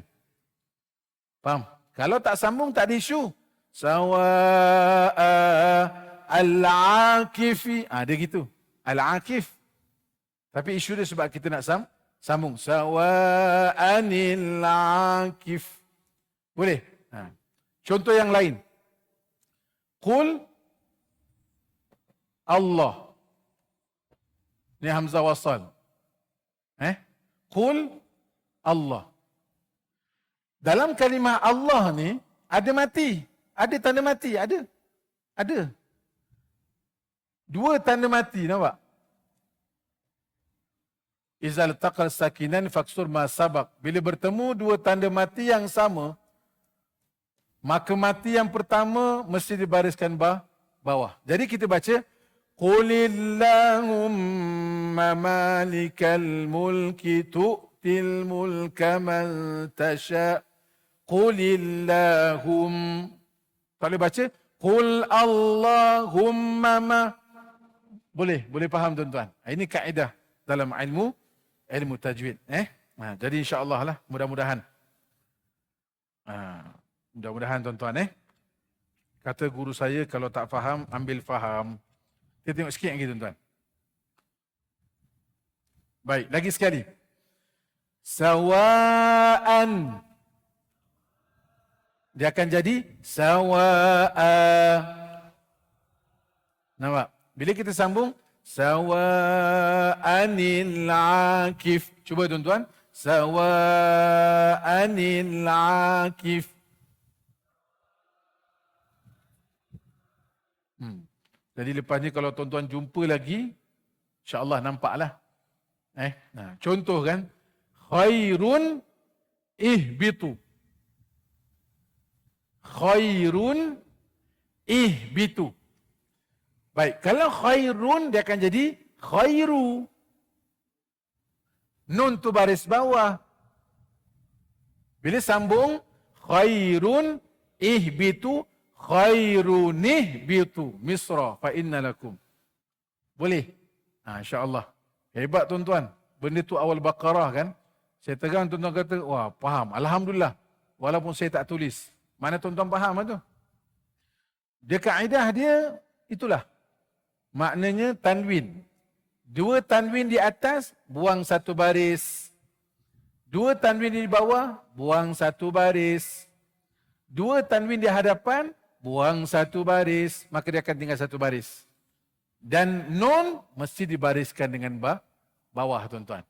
Faham? Kalau tak sambung tak ada isu. Sawa'a al-akifi. Dia gitu. Al-akif. Tapi isu dia sebab kita nak sambung. Sawa'anil akif. Boleh? Contoh yang lain. Qul Allah. Ni hamzah wasal. Qul Allah. Dalam kalimah Allah ni ada mati. Ada tanda mati. Ada. Dua tanda mati. Nampak? Izal taqal sakinan faksur ma sabak. Bila bertemu dua tanda mati yang sama, maka mati yang pertama mesti dibariskan bawah. Jadi kita baca Qulillahumma malikal mulki tu'til mulka man tasha. Qulillahum. Tak boleh baca Qul Allahumma ma. Boleh faham tuan-tuan. Ini kaedah dalam ilmu tajwid. Jadi insya-Allah lah, mudah-mudahan. Mudah-mudahan tuan-tuan Kata guru saya, kalau tak faham, ambil faham. Kita tengok sikit lagi tuan-tuan. Baik, lagi sekali. Sawa'an. Dia akan jadi sawa'a. Nampak? Bila kita sambung, sawa'anil akif. Cuba tuan-tuan. Sawa'anil akif. Jadi lepas ni kalau tuan-tuan jumpa lagi, insya-Allah nampaklah. Contoh kan, khairun ihbitu. Khairun ihbitu. Baik, kalau khairun dia akan jadi khairu. Nun tu baris bawah. Bila sambung khairun ihbitu, khairun ihbitu misra fa inna lakum. Boleh? Insya-Allah. Hebat tuan-tuan. Benda tu awal Baqarah kan? Saya tegang tuan-tuan kata, wah faham. Alhamdulillah. Walaupun saya tak tulis. Mana tuan-tuan faham tu? Dia kaedah dia itulah. Maknanya tanwin. Dua tanwin di atas, buang satu baris. Dua tanwin di bawah, buang satu baris. Dua tanwin di hadapan, buang satu baris. Maka dia akan tinggal satu baris. Dan nun mesti dibariskan dengan bawah tuan-tuan.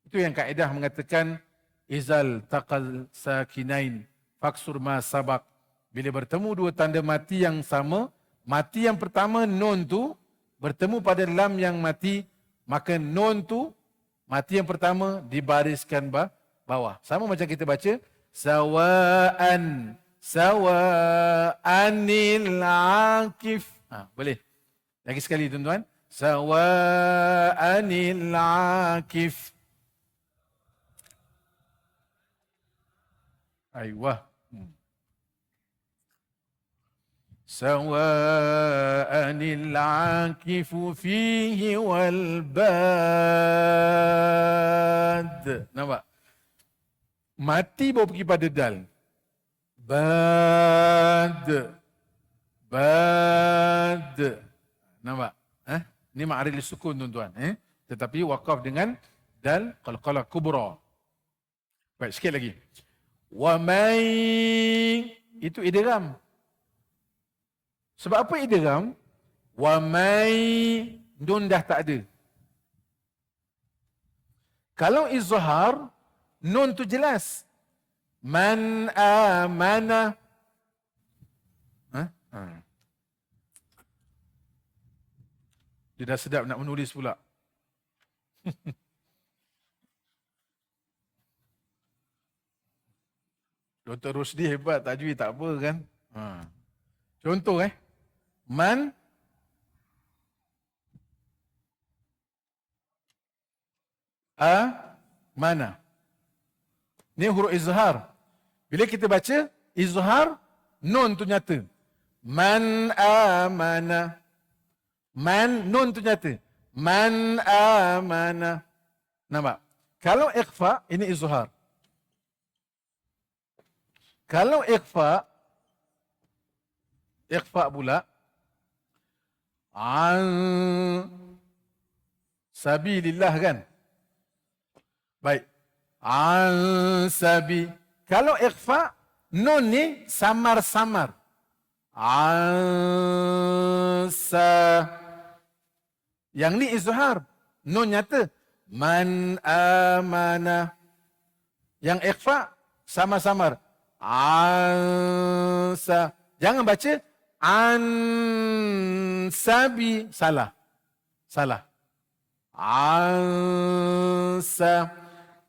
Itu yang kaedah mengatakan izal taqal sakinain faksur ma sabak. Bila bertemu dua tanda mati yang sama, mati yang pertama nun tu bertemu pada lam yang mati, maka nun tu mati yang pertama dibariskan bawah. Sama macam kita baca sawa'an sawa'anil akif. Boleh. Lagi sekali tuan-tuan. Sawa'anil akif. Aywa. Sawa'anil akifu fihi wal bad. Nampak? Mati baru pergi pada dal. Bad. Bad. Nampak? Ini ma'aril sukun tuan-tuan. Tetapi wakaf dengan dal qalqalah kubra. Baik, sikit lagi. Wa may, itu idgham. Sebab apa idgham? Wa may, nun dah tak ada. Kalau izhar, nun tu jelas. Man amana. Dia dah sedap nak menulis pula. Dr. Rusdi hebat, tajwid tak apa kan? Contoh Man mana? Ni huruf izhar. Bila kita baca izhar, nun tu nyata. Man amana. Man, nun tu nyata. Man amana. Nampak? Kalau ikhfa, ini izhar. Kalau ikhfa pula, an sabilillah kan? Baik. An sabi. Kalau ikhfa, nun ni samar-samar. An sa. Yang ni izhar. Nun nyata. Man amana. Yang ikhfa, samar-samar. An sa. Jangan baca An-sabi. Salah. An-sa.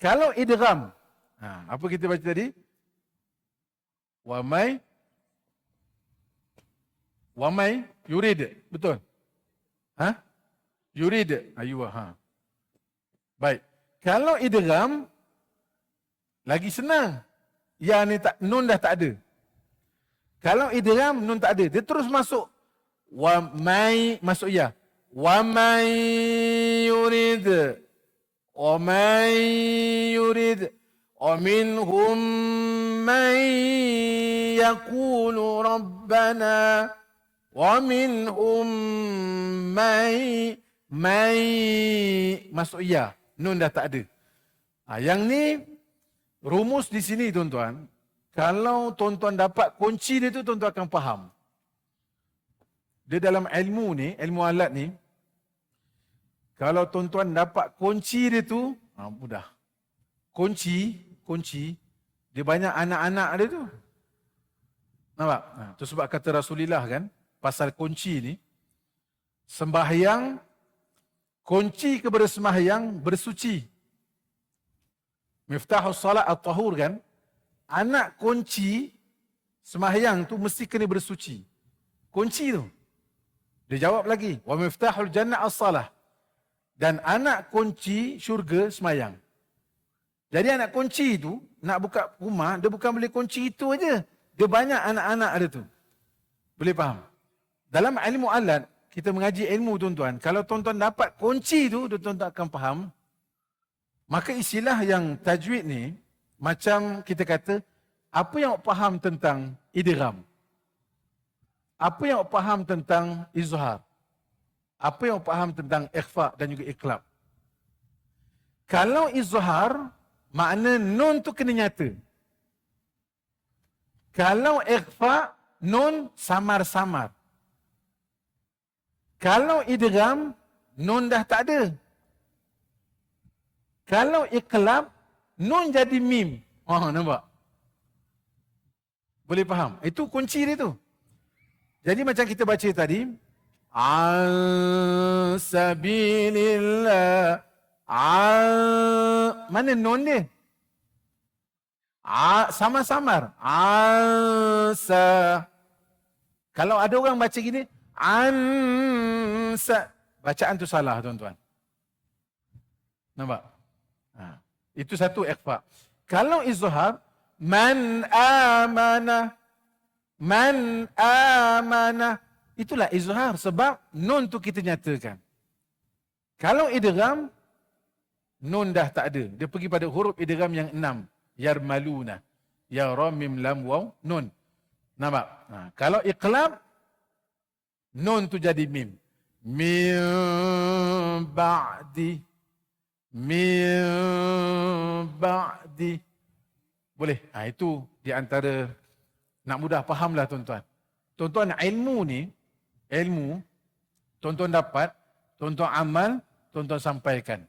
Kalau idgham. Apa kita baca tadi? Wa may yurid. Betul? Yurid. Ayuh. Baik. Kalau idgham, lagi senang. Ya ni tak, nun dah tak ada. Kalau idgham, nun tak ada. Dia terus masuk. Wa may, masuk ya. Wa may yurid. Wa may yurid. Wa minhum may yaqulu rabbana. Wa minhum may masuk ya. nun dah tak ada. Yang ni rumus di sini tuan-tuan. Kalau tuan-tuan dapat kunci dia tu, tuan-tuan akan faham. Dia dalam ilmu ni, ilmu alat ni, kalau tuan-tuan dapat kunci dia tu, mudah. Kunci, dia banyak anak-anak dia tu. Nampak? Itu sebab kata Rasulullah kan, pasal kunci ni, sembahyang, kunci kepada sembahyang bersuci. Miftahus salat at-tahur kan, anak kunci sembahyang tu mesti kena bersuci. Kunci tu. Dia jawab lagi, wa miftahul jannah as-salah. Dan anak kunci syurga sembahyang. Jadi anak kunci tu, nak buka rumah, dia bukan boleh kunci itu aja. Dia banyak anak-anak ada tu. Boleh faham? Dalam ilmu alat, kita mengaji ilmu tuan-tuan. Kalau tuan-tuan dapat kunci tu, tuan-tuan akan faham. Maka istilah yang tajwid ni, macam kita kata, apa yang awak faham tentang idgham? Apa yang awak faham tentang izhar? Apa yang awak faham tentang ikhfa dan juga iqlab? Kalau izhar, makna nun tu kena nyata. Kalau ikhfa, nun samar-samar. Kalau idgham, nun dah tak ada. Kalau iqlab, nun jadi mim. Nampak? Boleh faham? Itu kunci dia tu. Jadi macam kita baca tadi, Sabilillah. Mana nun dia? Samar-samar. Kalau ada orang baca gini, bacaan tu salah tuan-tuan. Nampak? Itu satu ikhfa. Kalau izhar, man amana, itulah izhar sebab nun tu kita nyatakan. Kalau idgham, nun dah tak ada. Dia pergi pada huruf idgham yang 6. Yarmaluna. Ya ra mim lam waw nun. Nampak? Kalau iqlab, nun tu jadi mim. Min ba'di. Boleh? Itu di antara nak mudah fahamlah tuan-tuan. Tuan-tuan, ilmu ni, tuan-tuan dapat, tuan-tuan amal, tuan-tuan sampaikan.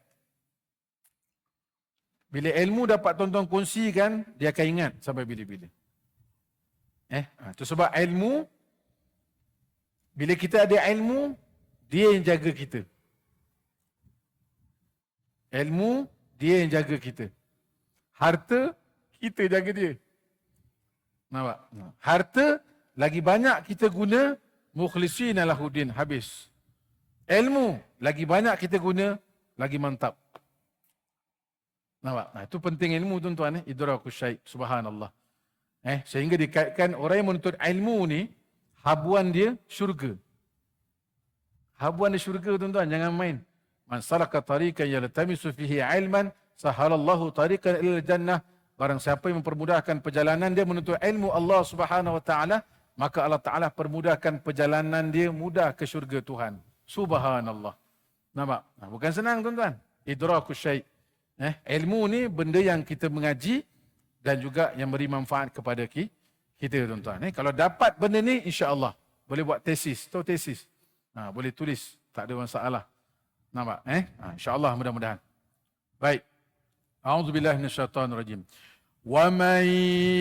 Bila ilmu dapat tuan-tuan kongsikan, dia akan ingat sampai bila-bila. Itu sebab ilmu, bila kita ada ilmu, dia yang jaga kita. Ilmu, dia yang jaga kita. Harta, kita jaga dia. Nampak? Harta, lagi banyak kita guna, mukhlisina lahuddin, habis. Ilmu, lagi banyak kita guna, lagi mantap. Nampak? Itu penting ilmu tuan-tuan. Idrakus syai', subhanallah. Sehingga dikaitkan orang yang menuntut ilmu ni, habuan dia syurga. Habuan dia syurga tuan-tuan, jangan main. Man salaka tariqan yaltamisu fihi ilman sahalallahu tariqan ilal jannah. Barang siapa yang mempermudahkan perjalanan dia menuntut ilmu Allah Subhanahu wa taala, maka Allah Taala permudahkan perjalanan dia mudah ke syurga Tuhan. Subhanallah. Nampak? Bukan senang tuan-tuan. Idrakus syai'. Ilmu ni benda yang kita mengaji dan juga yang beri manfaat kepada kita tuan-tuan. Kalau dapat benda ni, insya-Allah boleh buat tesis. Tahu tesis? Boleh tulis, tak ada masalah. Nampak? InsyaAllah mudah-mudahan. Baik. A'udzubillahi minasyaitanirrajim. Wa man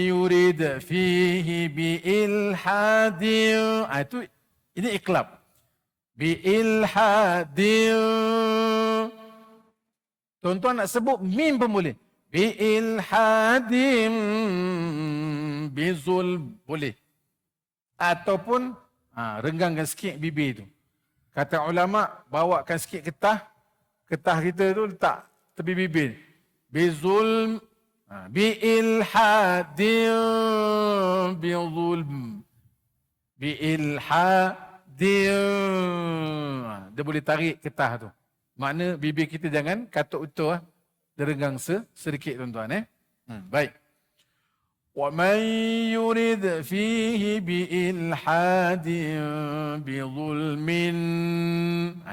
yurid fihi bi ilhadin. Itu ini iqlab. Bi ilhadin. Tuan-tuan nak sebut mim pun boleh. Bi ilhadin bizul boleh. Ataupun renggangkan sikit bibir tu. Kata ulama, bawakan sikit getah kita tu letak tepi bibir. Bizulm, biilhadin, bizulm, biilhadin. Dia boleh tarik getah tu. Makna bibir kita jangan katuk betul. Dia renggang sedikit tuan-tuan. Baik. وَمَنْ يُرِدْ فِيهِ بِإِلْحَادٍ بِظُلْمٍ.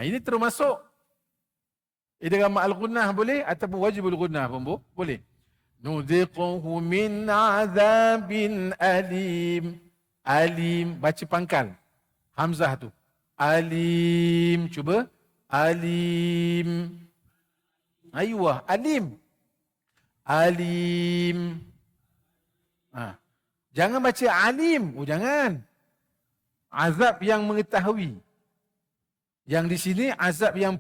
Ini termasuk Idgham ma'al gunnah boleh ataupun wajibul gunnah pun boleh. Nudhiquhu min azabin alim. Alim, baca pangkal. Hamzah tu. Alim, cuba. Alim. Ayuh, alim. Alim. Ha. Jangan baca alim. Oh, jangan. Azab yang mengetahui. Yang di sini azab yang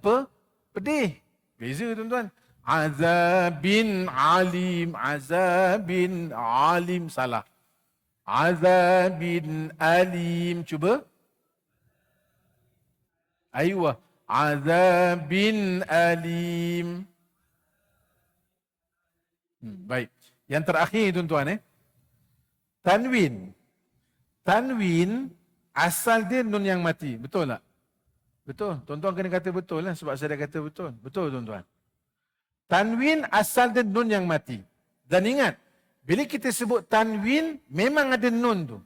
pedih. Beza tuan-tuan. Azabin alim. Azabin alim. Salah. Azabin alim. Cuba. Ayuh. Azabin alim. Baik. Yang terakhir tuan-tuan. Tanwin. Tanwin asal dia nun yang mati. Betul tak? Betul. Tuan-tuan kena kata betul lah sebab saya dah kata betul. Betul tuan-tuan. Tanwin asal dia nun yang mati. Dan ingat, bila kita sebut tanwin, memang ada nun tu.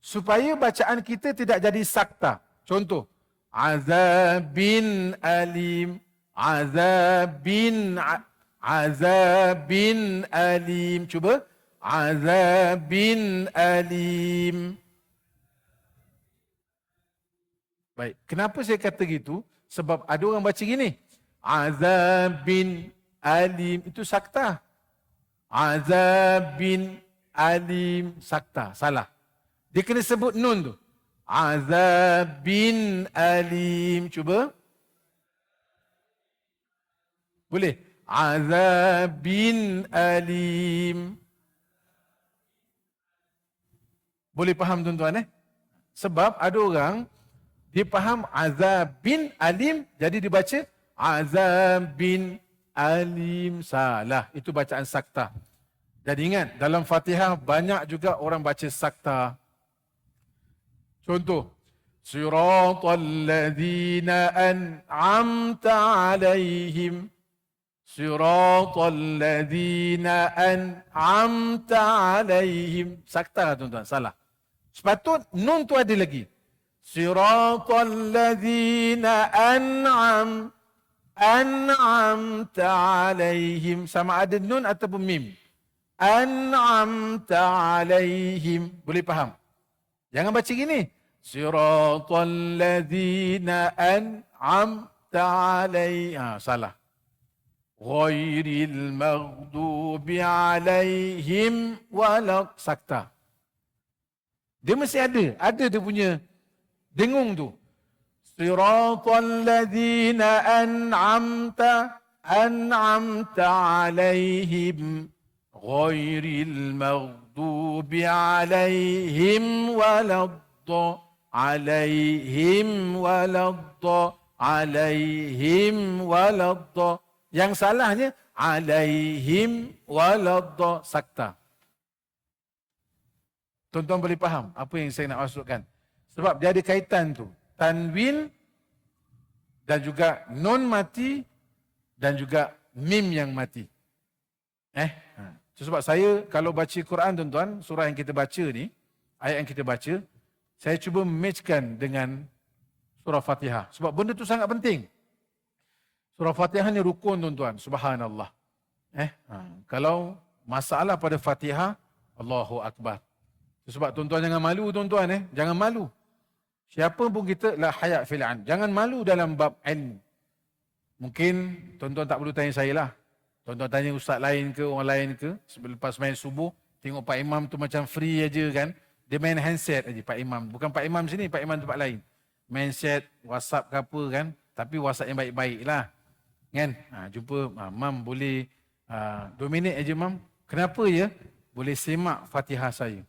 Supaya bacaan kita tidak jadi sakta. Contoh. Azabin alim. Azabin alim. Cuba. Azabin alim. Baik. Kenapa saya kata gitu? Sebab ada orang baca gini. Azabin alim. Itu sakta. Azabin alim. Sakta. Salah. Dia kena sebut nun tu. Azabin alim. Cuba. Boleh? Azabin alim. Boleh faham tuan-tuan Sebab ada orang, dia faham azabin alim, jadi dia baca azabin alim. Salah. Itu bacaan sakta. Jadi ingat, dalam Fatihah banyak juga orang baca sakta. Contoh. Siratal ladzina an'amta alaihim. Siratal ladzina an'amta alaihim. Sakta tuan-tuan, salah. Sepatut nun tu ada lagi. Siratal ladzina an'amta alaihim. Sama ada nun ataupun mim. An'amta alaihim. Boleh faham? Jangan baca gini. Siratal ladzina an'amta alaihim. Salah. Ghairil maghdubi alaihim walad. Sakta. Dia mesti ada. Ada dia punya dengung tu. Siratal ladzina an'amta alaihim. Ghairil maghdubi alaihim walad. Alaihim walad. Alaihim walad. Yang salahnya alaihim walad. Sakta. Tuan-tuan boleh faham apa yang saya nak maksudkan. Sebab dia ada kaitan tu. Tanwin dan juga nun mati dan juga mim yang mati. Sebab saya kalau baca Quran tuan-tuan, surah yang kita baca ni, ayat yang kita baca, saya cuba matchkan dengan surah Fatihah. Sebab benda tu sangat penting. Surah Fatihah ni rukun tuan-tuan. Subhanallah. Kalau masalah pada Fatihah, Allahu Akbar. Sebab tuan-tuan jangan malu tuan-tuan. Jangan malu. Siapa pun kita la hayat fil an. Jangan malu dalam bab ilmu. Mungkin tuan-tuan tak perlu tanya saya lah. Tuan-tuan tanya ustaz lain ke, orang lain ke. Lepas main subuh, tengok Pak Imam tu macam free aja kan. Dia main handset aja Pak Imam. Bukan Pak Imam sini, Pak Imam tempat lain. Main set, WhatsApp ke apa kan. Tapi WhatsApp yang baik-baik lah. Kan? Jumpa, Mam boleh 2 minit aja Mam. Kenapa ya? Boleh semak Fatihah saya.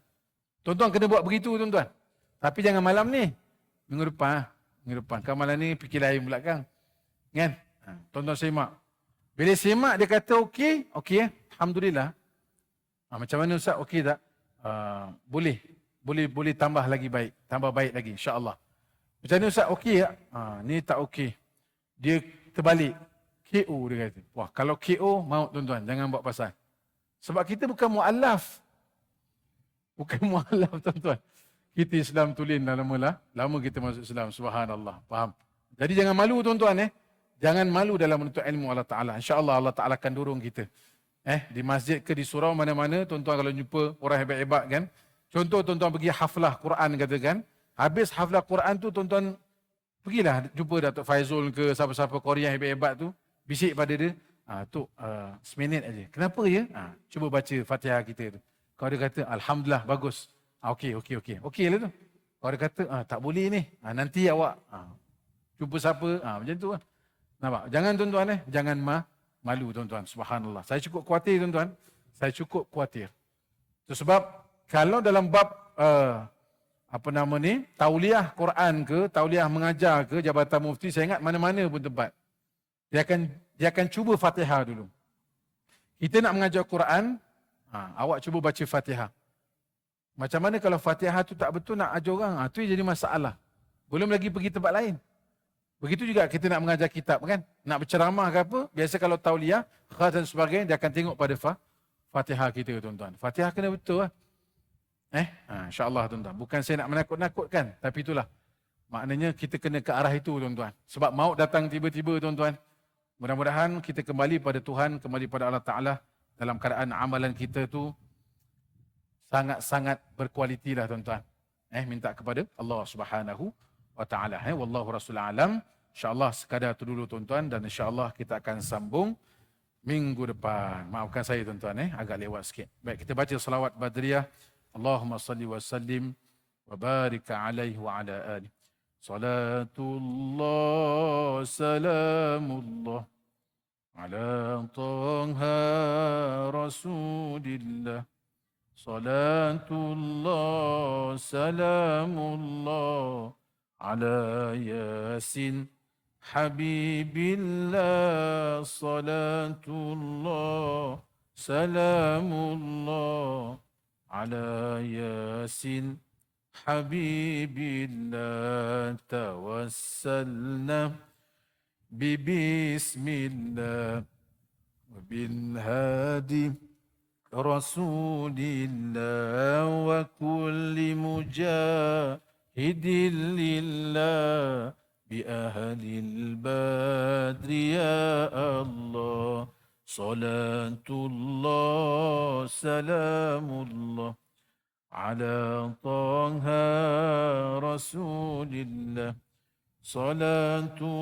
Tuan-tuan kena buat begitu tuan-tuan. Tapi jangan malam ni. Minggu depan. Kalau malam ni fikir lain pula kan. Kan? Tuan-tuan semak. Bila semak dia kata okey. Okey Alhamdulillah. Macam mana Ustaz? Okey tak? Boleh tambah lagi baik. Tambah baik lagi insya-Allah. Macam mana Ustaz? Okey tak? Ni tak okey. Dia terbalik. KO dia kata. Wah, kalau KO maut tuan-tuan. Jangan buat pasal. Sebab kita bukan mu'allaf. Bukan mu'alaf tuan-tuan. Kita Islam tulen dah lama lah. Lama kita masuk Islam. Subhanallah. Faham? Jadi jangan malu tuan-tuan Jangan malu dalam menuntut ilmu Allah Ta'ala. InsyaAllah Allah Ta'ala akan dorong kita. Di masjid ke di surau mana-mana, tuan-tuan kalau jumpa orang hebat-hebat kan. Contoh tuan-tuan pergi haflah Quran katakan. Habis haflah Quran tu tuan-tuan pergilah jumpa Datuk Faizul ke siapa-siapa Korea hebat-hebat tu. Bisik pada dia. Tok, seminit aja. Kenapa ya? Cuba baca Fatihah kita tu. Kalau dia kata, Alhamdulillah, bagus. Okey lah tu. Kalau dia kata, tak boleh ni. Nanti awak jumpa siapa. Macam tu lah. Nampak? Jangan tuan-tuan jangan malu tuan-tuan. Subhanallah. Saya cukup khawatir tuan-tuan. Saya cukup khawatir. Itu sebab kalau dalam bab tauliah Quran ke, tauliah mengajar ke, Jabatan Mufti, saya ingat mana-mana pun tempat. Dia akan cuba Fatihah dulu. Kita nak mengajar Quran, awak cuba baca Fatihah. Macam mana kalau Fatihah tu tak betul nak ajar orang? Tu jadi masalah. Belum lagi pergi tempat lain. Begitu juga kita nak mengajar kitab kan. Nak berceramah ke apa, biasa kalau tauliah, khas dan sebagainya, dia akan tengok pada Fatihah kita tuan-tuan. Fatihah kena betul lah. InsyaAllah tuan-tuan. Bukan saya nak menakut-nakutkan, tapi itulah. Maknanya kita kena ke arah itu tuan-tuan. Sebab maut datang tiba-tiba tuan-tuan. Mudah-mudahan kita kembali pada Tuhan, kembali pada Allah Ta'ala. Dalam keadaan amalan kita tu sangat-sangat berkualiti lah tuan-tuan. Minta kepada Allah Subhanahu wa Ta'ala. Wallahu Rasul Alam. InsyaAllah sekadar itu dulu tuan-tuan. Dan insyaAllah kita akan sambung minggu depan. Maafkan saya tuan-tuan, agak lewat sikit. Baik, kita baca salawat Badriyah. Allahumma salli wa sallim wa barika alaihi wa ala alihi. Salatullah salamullah ala Taha Rasulillah. Salatullah salamullah ala Yasin Habibillah. Salatullah salamullah ala Yasin Habibillah. Tawassalna Bismillah Bilhadi Rasulillah wa kulli mujahidin lillah bi ahlil badri ya Allah. Salatullah salamullah ala Taha Rasulillah. Salatullah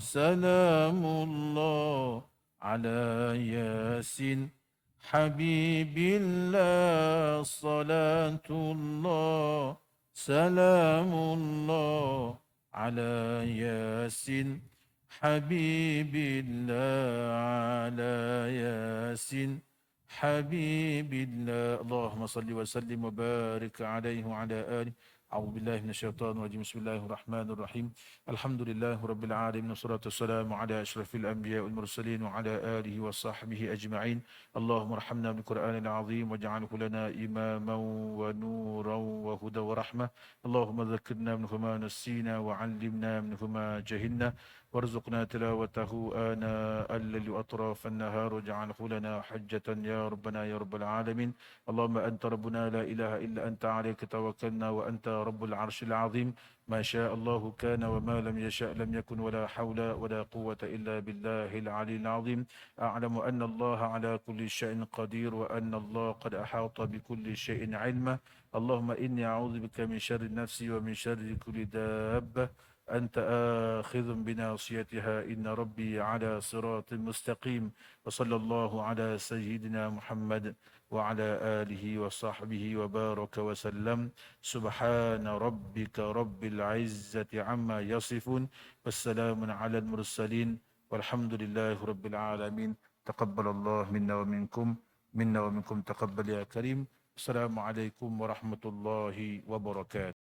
salamullah ala Yasin Habibillah. Salatullah salamullah ala Yasin Habibillah. Ala Yasin Habibillah. Allahumma salli wa sallim wa barik alaihi wa ala alihi. A'udzu billahi minasyaitonir rajim. Bismillahirrahmanirrahim. Alhamdulillahirabbil alamin wassalatu wassalamu ala asyrafil anbiya'i wal mursalin wa ala alihi wa sahbihi ajma'in. Allahumma arhamna bil Qur'anil azim waj'alhu lana imaman wa nuran wa hudan wa rahmah. Allahumma dhakkirna minhu ma nassina wa 'allimna minhu ma jahilna warzuqna tilawatahu ana al-laili wa atrafan nahar waj'alhu lana hujjatan ya rabbana ya rabbal alamin. Allahumma anta rabbuna la ilaha illa anta 'alaika tawakkalna wa anta rabbul 'arsyil 'azim. Ma syaa Allahu kana wa ma lam yasha' lam yakun wa la hawla wa la quwwata illa billahil 'aliyyil 'azim. A'lamu anna Allah 'ala kulli syai'in qadir wa anna Allah qad ahata bi kulli syai'in 'ilma. Allahumma inni a'udzu bika min syarri nafsi wa min syarri kulli dabbah أنت آخذ بناصيتها إن ربي على صراط مستقيم. وصلى الله على سيدنا محمد وعلى آله وصحبه وبارك وسلم. سبحان ربك رب العزة عما يصفون والسلام على المرسلين والحمد لله رب العالمين. تقبل الله منا ومنكم تقبل يا كريم. السلام عليكم ورحمة الله وبركاته.